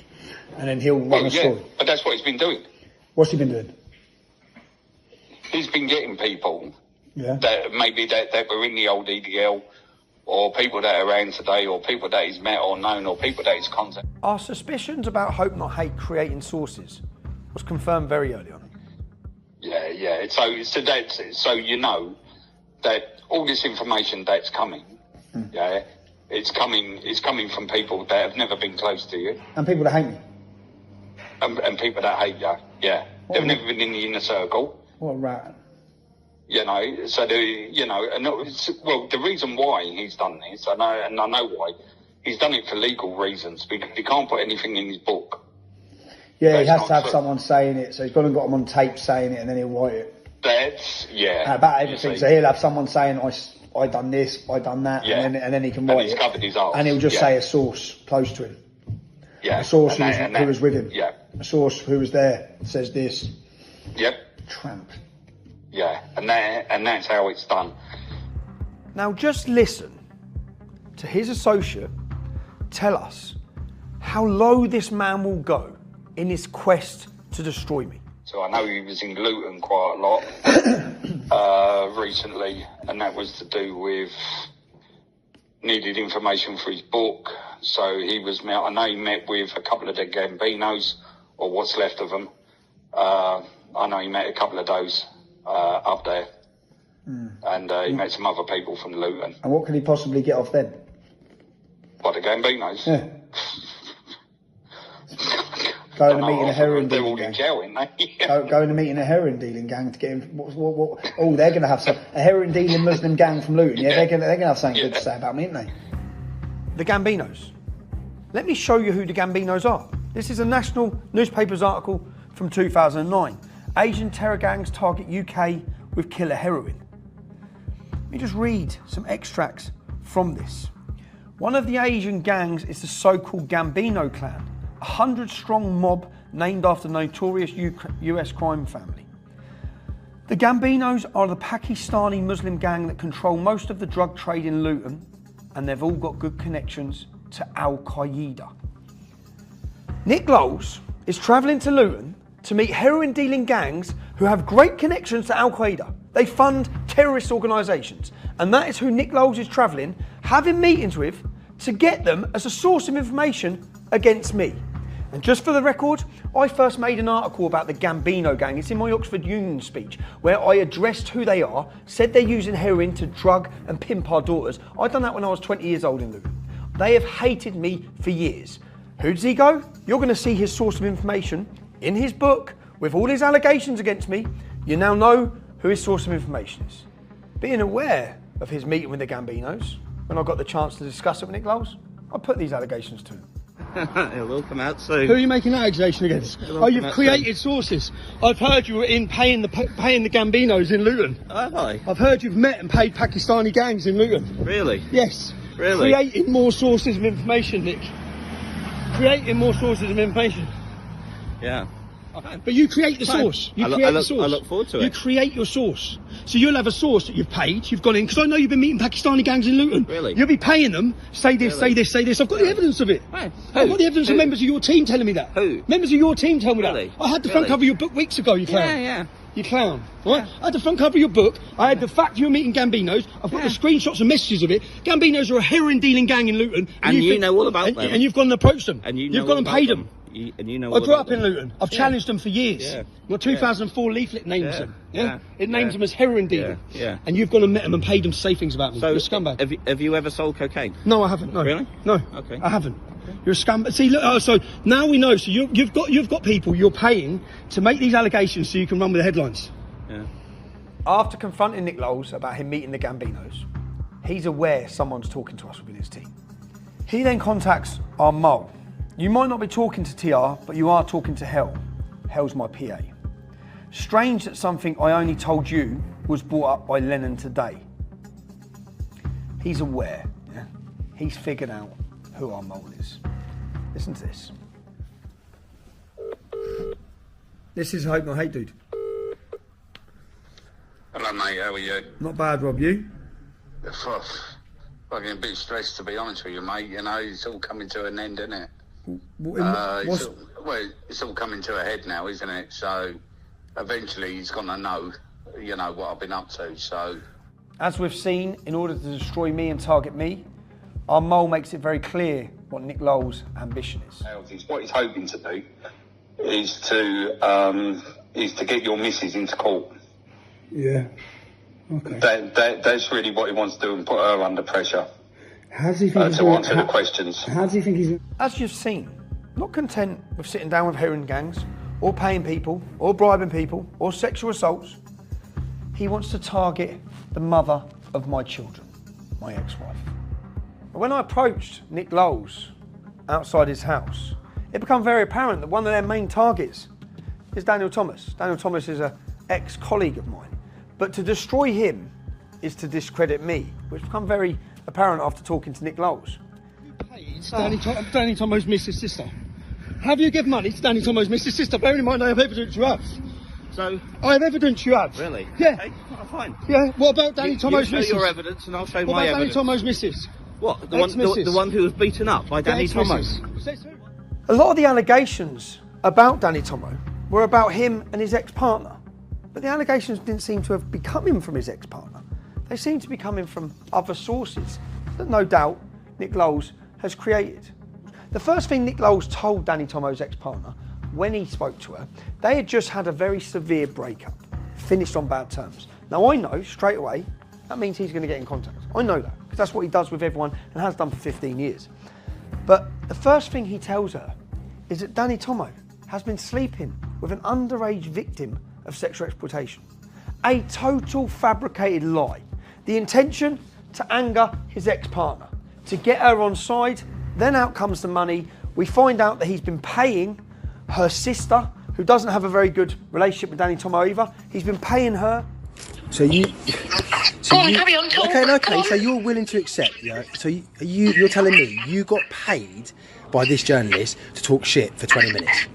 and then he'll run a story. But that's what he's been doing. What's he been doing? He's been getting people that maybe that were in the old EDL, or people that are around today, or people that he's met or known, or people that he's contacted. Our suspicions about Hope Not Hate creating sources was confirmed very early on. Yeah. So you know that all this information that's coming, it's coming from people that have never been close to you. And people that hate me. And people that hate you, they've never been in the inner circle. What a rat. So the reason why he's done this, and I know why, he's done it for legal reasons, because he can't put anything in his book. Yeah, he has to have someone saying it, so he's gone and got them on tape saying it, and then he'll write it. About everything. So he'll have someone saying, I done this, I done that, and then he can write it. Covered his arse. And he'll just say a source close to him. A source who was with him. A source who was there says this. Yep. Tramp. Yeah, and that's how it's done. Now just listen to his associate tell us how low this man will go in his quest to destroy me. So I know he was in Luton quite a lot recently, and that was to do with needed information for his book. So I know he met with a couple of the Gambinos, or what's left of them. I know he met a couple of those up there, and he met some other people from Luton. And what could he possibly get off then? What, the Gambinos? Yeah. Going to meet in a heroin they're dealing all gang. in jail, aren't they? Going to meet in a heroin dealing gang to get him. What? Oh, they're going to have a heroin dealing Muslim gang from Luton. Yeah, they're going to have something good to say about me, aren't they? The Gambinos. Let me show you who the Gambinos are. This is a national newspaper's article from 2009. Asian terror gangs target UK with killer heroin. Let me just read some extracts from this. One of the Asian gangs is the so-called Gambino clan, a 100-strong mob named after the notorious US crime family. The Gambinos are the Pakistani Muslim gang that control most of the drug trade in Luton, and they've all got good connections to Al-Qaeda. Nick Lowles is travelling to Luton to meet heroin-dealing gangs who have great connections to Al-Qaeda. They fund terrorist organisations, and that is who Nick Lowles is travelling, having meetings with, to get them as a source of information against me. And just for the record, I first made an article about the Gambino gang. It's in my Oxford Union speech, where I addressed who they are, said they're using heroin to drug and pimp our daughters. I'd done that when I was 20 years old in Luton. They have hated me for years. Who does he go? You're going to see his source of information in his book with all his allegations against me. You now know who his source of information is. Being aware of his meeting with the Gambinos, when I got the chance to discuss it with Nick Lowles, I put these allegations to him. It will come out soon. Who are you making that accusation against? Oh, you've created sources. I've heard you were in paying the Gambinos in Luton. Have I? I've heard you've met and paid Pakistani gangs in Luton. Really? Yes. Really? Creating more sources of information, Nick. Creating more sources of information. Yeah. But you create the source. You create the source. I look forward to it. You create your source. So you'll have a source that you've paid, you've gone in, because I know you've been meeting Pakistani gangs in Luton. Really? You'll be paying them, say this, say this, say this. I've got the evidence of it. Right. I've got the evidence of members of your team telling me that. Who? Members of your team tell me Really? that. I had the front cover of your book weeks ago, you clown. Yeah. You clown. Right? I had the front cover of your book. I had the fact you were meeting Gambinos. I've got the screenshots and messages of it. Gambinos are a heroin dealing gang in Luton. And you know all about them. And you've gone and approached them. And you know you've gone and paid them. you know. I grew up in Luton. I've challenged them for years. Yeah. My 2004 leaflet names them. Yeah. It names them as heroin dealer. Yeah. And you've gone and met them and paid them to say things about me. So You're a scumbag. Have you ever sold cocaine? No, I haven't. No. Really? No. Okay. I haven't. You're a scumbag. See, look. So now we know. So you've got people you're paying to make these allegations so you can run with the headlines. Yeah. After confronting Nick Lowles about him meeting the Gambinos, he's aware someone's talking to us within his team. He then contacts our mole. You might not be talking to TR, but you are talking to Hell. Hell's my PA. Strange that something I only told you was brought up by Lennon today. He's aware, yeah? He's figured out who our mole is. Listen to this. This is Hope Not Hate Dude. Hello mate, how are you? Not bad, Rob, you? Fucking a bit stressed, to be honest with you, mate. You know, it's all coming to an end, isn't it? It's all coming to a head now, isn't it? So eventually he's going to know, you know, what I've been up to. So, as we've seen, in order to destroy me and target me, our mole makes it very clear what Nick Lowles' ambition is. What he's hoping to do is to get your missus into court. Yeah. Okay. That's really what he wants to do, and put her under pressure. How does he think to answer the questions? How does he think he's... As you've seen, not content with sitting down with heroin gangs, or paying people, or bribing people, or sexual assaults, he wants to target the mother of my children, my ex-wife. When I approached Nick Lowles outside his house, it became very apparent that one of their main targets is Daniel Thomas. Daniel Thomas is an ex-colleague of mine. But to destroy him is to discredit me, which became very apparent after talking to Nick Lowles. Danny Tomo's Mrs. sister. Have you given money to Danny Tomo's Mrs. sister? Bearing in mind I have evidence you have. So I have evidence you have. Really? Yeah. Okay, fine. Yeah. What about Danny Tomo's you Mrs.? show your evidence, and I'll show what my about evidence. Danny Tomo's Mrs.? What? The one who was beaten up by Danny Tomo? A lot of the allegations about Danny Tomo were about him and his ex-partner. But the allegations didn't seem to have been coming from his ex-partner. They seem to be coming from other sources that no doubt Nick Lowles has created. The first thing Nick Lowles told Danny Tomo's ex-partner when he spoke to her, they had just had a very severe breakup, finished on bad terms. Now I know straight away that means he's going to get in contact. I know that because that's what he does with everyone and has done for 15 years. But the first thing he tells her is that Danny Tomo has been sleeping with an underage victim of sexual exploitation. A total fabricated lie. The intention to anger his ex-partner, to get her on side, then out comes the money. We find out that he's been paying her sister, who doesn't have a very good relationship with Danny Tomo either. He's been paying her. Carry on, talk. Okay. So you're willing to accept, yeah? So you're telling me you got paid by this journalist to talk shit for 20 minutes?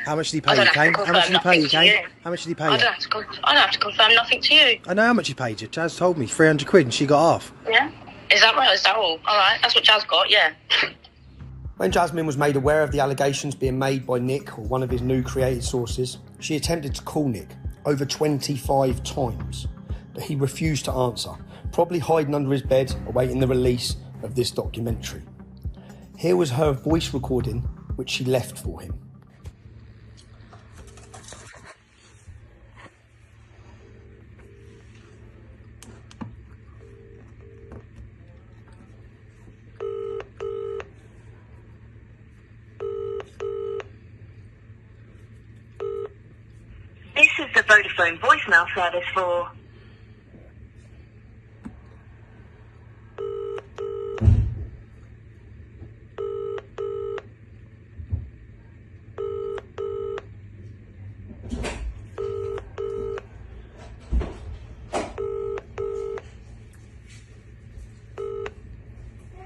How much did he pay you, Kane? How much did he pay you, Kane? How much did he pay you? I don't have to confirm nothing to you. I know how much he paid you. Jazz told me 300 quid and she got half. Yeah? Is that right? Is that all? All right, that's what Jazz got, yeah. When Jasmine was made aware of the allegations being made by Nick, or one of his new created sources, she attempted to call Nick over 25 times, but he refused to answer, probably hiding under his bed, awaiting the release of this documentary. Here was her voice recording, which she left for him. This is the Vodafone voicemail service for...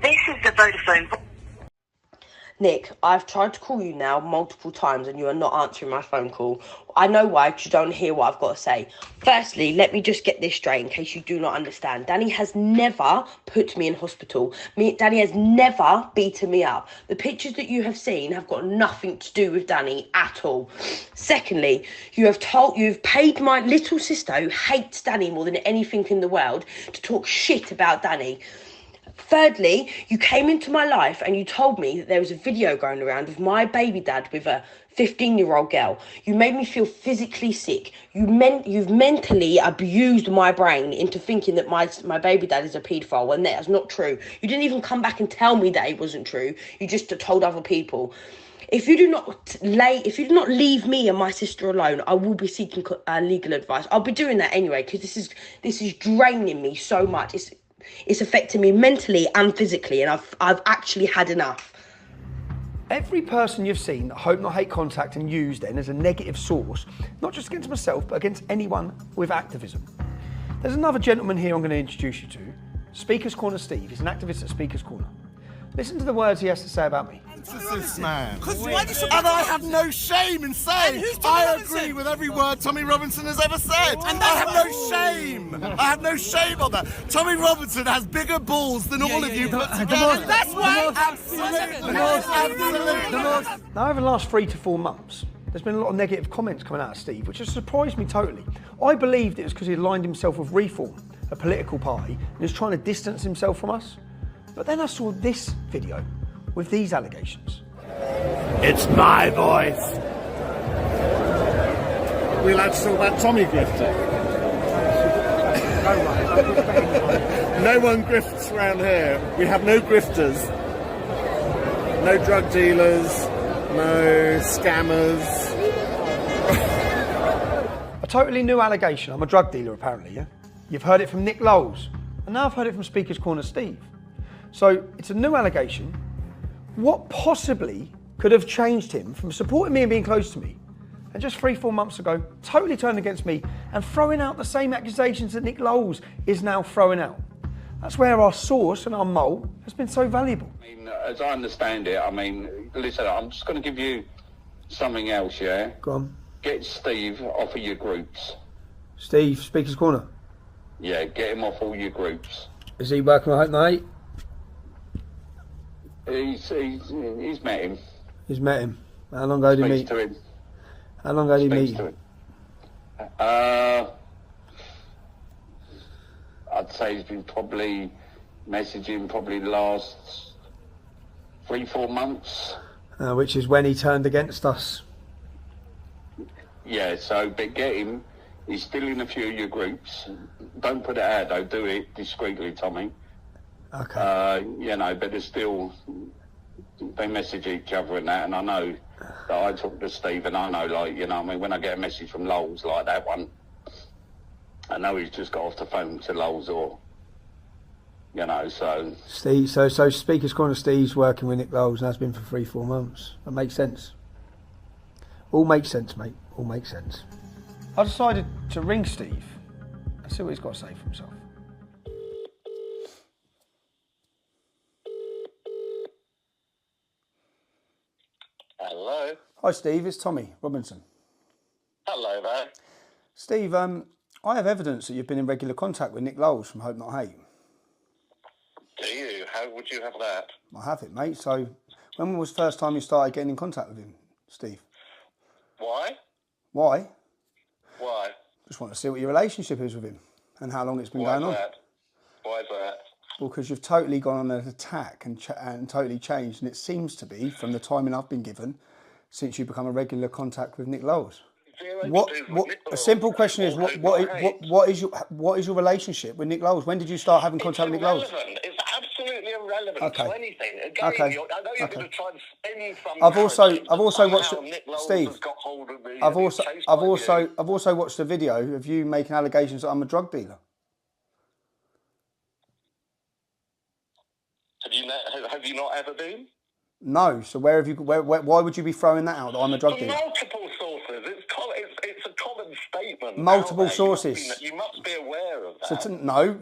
This is the Vodafone... Nick, I've tried to call you now multiple times and you are not answering my phone call. I know why, because you don't hear what I've got to say. Firstly, let me just get this straight in case you do not understand. Danny has never put me in hospital. Danny has never beaten me up. The pictures that you have seen have got nothing to do with Danny at all. Secondly, you've paid my little sister, who hates Danny more than anything in the world, to talk shit about Danny. Thirdly, you came into my life and you told me that there was a video going around of my baby dad with a 15-year-old girl. You made me feel physically sick. You've mentally abused my brain into thinking that my baby dad is a paedophile when that's not true. You didn't even come back and tell me that it wasn't true. You just told other people. If you do not leave me and my sister alone, I will be seeking legal advice. I'll be doing that anyway because this is draining me so much. It's affecting me mentally and physically, and I've actually had enough. Every person you've seen that Hope Not Hate contact and use then as a negative source, not just against myself, but against anyone with activism. There's another gentleman here I'm going to introduce you to. Speaker's Corner Steve. He's an activist at Speaker's Corner. Listen to the words he has to say about me. This man. And I have no shame in saying I agree with every word Tommy Robinson has ever said. And I have no shame. I have no shame on that. Tommy Robinson has bigger balls than all of you put together. That's right. Absolutely. Now, over the last 3 to 4 months, there's been a lot of negative comments coming out of Steve, which has surprised me totally. I believed it was because he aligned himself with Reform, a political party, and was trying to distance himself from us. But then I saw this video with these allegations. It's my voice. We're allowed to talk about Tommy grifting. No one grifts around here. We have no grifters, no drug dealers, no scammers. A totally new allegation. I'm a drug dealer, apparently, yeah? You've heard it from Nick Lowles, and now I've heard it from Speaker's Corner Steve. So it's a new allegation. What possibly could have changed him from supporting me and being close to me, and just 3-4 months ago, totally turned against me and throwing out the same accusations that Nick Lowles is now throwing out? That's where our source and our mole has been so valuable. I mean, as I understand it, I mean, listen, I'm just going to give you something else, yeah? Go on. Get Steve off of your groups. Steve, Speaker's Corner. Yeah, get him off all your groups. Is he working with Hope Not Hate? He's met him. He's met him. How long ago did he meet? To him. How long ago did he meet him? I'd say he's been probably messaging the last 3-4 months. Which is when he turned against us. Yeah, so, but get him. He's still in a few of your groups. Don't put it out, though. Do it discreetly, Tommy. Okay. You know, but there's still, they message each other and that, and I know that I talk to Steve, and I know, like, you know, I mean, when I get a message from Lowles like that one, I know he's just got off the phone to Lowles, or, you know, so. Steve, so Speaker's Corner Steve's working with Nick Lowles and has been for 3-4 months. That makes sense. All makes sense, mate. All makes sense. I decided to ring Steve and see what he's got to say for himself. Hello. Hi Steve, it's Tommy Robinson. Hello there. Steve, I have evidence that you've been in regular contact with Nick Lowles from Hope Not Hate. Do you? How would you have that? I have it, mate. So when was the first time you started getting in contact with him, Steve? Why? Why? Why? Just want to see what your relationship is with him and how long it's been going on. Why is that? Well, because you've totally gone on an attack and totally changed, and it seems to be, from the timing I've been given, since you become a regular contact with Nick Lowles. A simple question is, what is your relationship with Nick Lowles? When did you start having contact with Nick Lowles? It's absolutely irrelevant to anything. Again, Okay. I know you're going to try and spin some. I've also watched Steve. I've also watched a video of you making allegations that I'm a drug dealer. Have you not ever been? No. So where have you? Why would you be throwing that out? That I'm a drug dealer. Multiple sources. It's a common statement. Multiple sources. You must be aware of that. So no,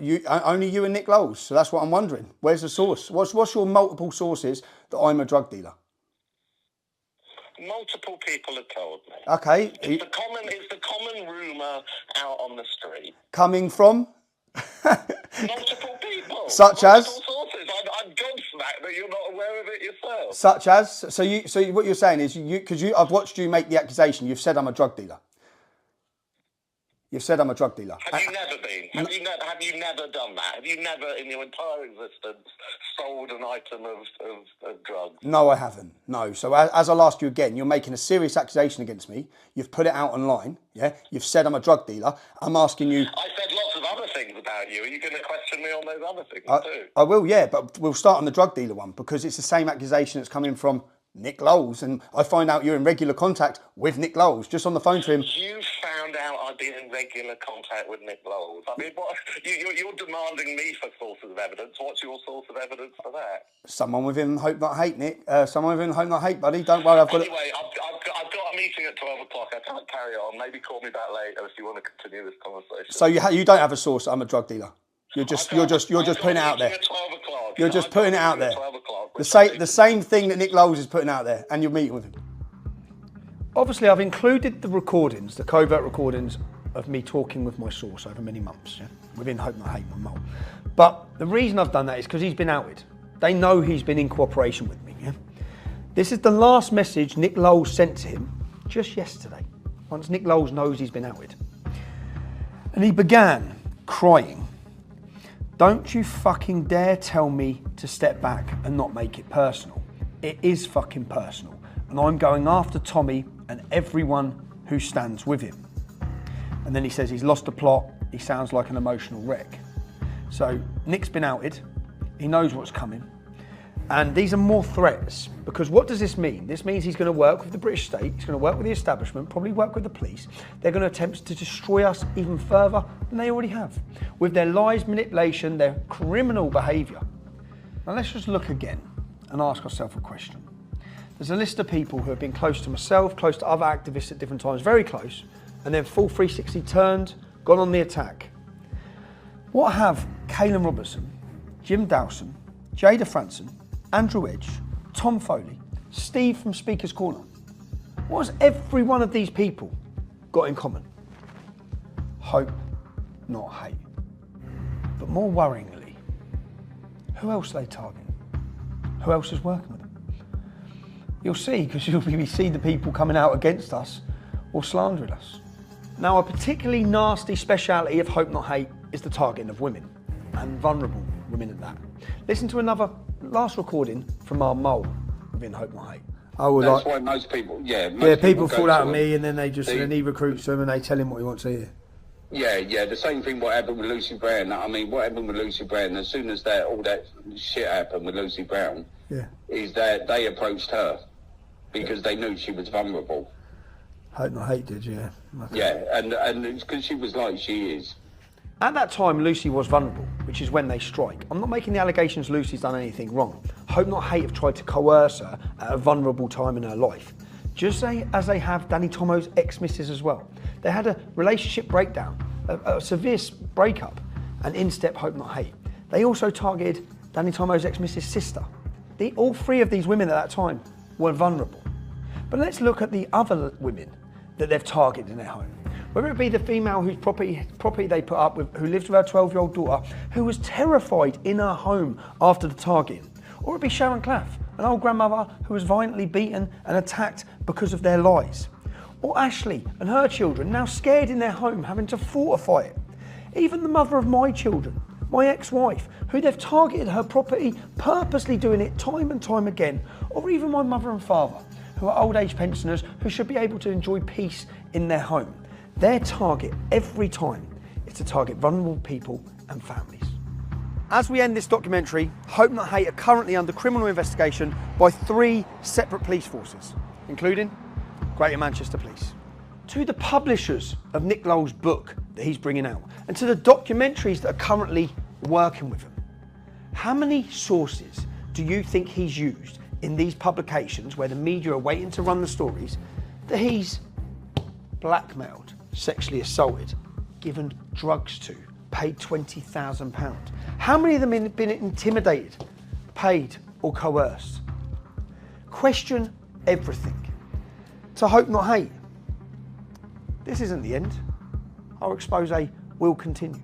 only you and Nick Lowles. So that's what I'm wondering. Where's the source? What's your multiple sources that I'm a drug dealer? Multiple people have told me. Okay. It's the common rumour out on the street. Coming from? Multiple people. Such as? Multiple sources. I'm gobsmacked that you're not aware of it yourself. Such as? So what you're saying is, I've watched you make the accusation. You've said I'm a drug dealer. You've said I'm a drug dealer. Have you never been? Have you never done that? Have you never, in your entire existence, sold an item of drugs? No, I haven't. No. So as I'll ask you again, you're making a serious accusation against me. You've put it out online. Yeah. You've said I'm a drug dealer. I'm asking you. I said lots of other things about you. Are you going to question me on those other things too? I will, yeah. But we'll start on the drug dealer one because it's the same accusation that's coming from Nick Lowles, and I find out you're in regular contact with Nick Lowles, just on the phone to him. You found out I've been in regular contact with Nick Lowles. I mean, what, you're demanding me for sources of evidence. What's your source of evidence for that? Someone within Hope Not Hate, Nick. Someone within Hope Not Hate, buddy. Don't worry, I've got it. Anyway, I've got a meeting at 12 o'clock. I can't carry on. Maybe call me back later if you want to continue this conversation. So you don't have a source. I'm a drug dealer. You're just putting it out there. You're just putting it out there. The same thing that Nick Lowles is putting out there, and you're meeting with him. Obviously, I've included the recordings, the covert recordings of me talking with my source over many months, yeah? Within Hope Not Hate, my mole. But the reason I've done that is because he's been outed. They know he's been in cooperation with me. Yeah? This is the last message Nick Lowles sent to him just yesterday, once Nick Lowles knows he's been outed. And he began crying. Don't you fucking dare tell me to step back and not make it personal. It is fucking personal. And I'm going after Tommy and everyone who stands with him. And then he says he's lost the plot. He sounds like an emotional wreck. So Nick's been outed. He knows what's coming. And these are more threats, because what does this mean? This means he's going to work with the British state, he's going to work with the establishment, probably work with the police. They're going to attempt to destroy us even further than they already have, with their lies, manipulation, their criminal behaviour. Now let's just look again and ask ourselves a question. There's a list of people who have been close to myself, close to other activists at different times, very close, and then full 360 turned, gone on the attack. What have Caelan Robertson, Jim Dawson, Jada Franson, Andrew Edge, Tom Foley, Steve from Speaker's Corner. What has every one of these people got in common? Hope, not hate. But more worryingly, who else are they targeting? Who else is working with them? You'll see, because you'll see the people coming out against us or slandering us. Now, a particularly nasty speciality of Hope Not Hate is the targeting of women, and vulnerable women at that. Listen to another last recording from our mole within Hope Not Hate. That's why most people, people fall out of me, and then then he recruits them and they tell him what he wants to hear. Yeah, the same thing what happened with Lucy Brown. I mean, what happened with Lucy Brown, as soon as all that shit happened with Lucy Brown, is that they approached her because they knew she was vulnerable. Hope Not Hate did, yeah. Okay. Yeah, and because she was like she is. At that time, Lucy was vulnerable, which is when they strike. I'm not making the allegations Lucy's done anything wrong. Hope Not Hate have tried to coerce her at a vulnerable time in her life, just as they have Danny Tomo's ex-missus as well. They had a relationship breakdown, a severe breakup, and in-step Hope Not Hate. They also targeted Danny Tomo's ex-missus' sister. All three of these women at that time were vulnerable. But let's look at the other women that they've targeted in their home. Whether it be the female whose property they put up with, who lives with her 12-year-old daughter, who was terrified in her home after the targeting, or it be Sharon Claff, an old grandmother who was violently beaten and attacked because of their lies, or Ashley and her children now scared in their home, having to fortify it. Even the mother of my children, my ex-wife, who they've targeted her property, purposely doing it time and time again, or even my mother and father, who are old age pensioners who should be able to enjoy peace in their home. Their target every time is to target vulnerable people and families. As we end this documentary, Hope Not Hate are currently under criminal investigation by 3 separate police forces, including Greater Manchester Police. To the publishers of Nick Lowles' book that he's bringing out, and to the documentaries that are currently working with him, how many sources do you think he's used in these publications where the media are waiting to run the stories that he's blackmailed, sexually assaulted, given drugs to, paid £20,000? How many of them have been intimidated, paid or coerced? Question everything. To Hope Not Hate. This isn't the end. Our expose will continue.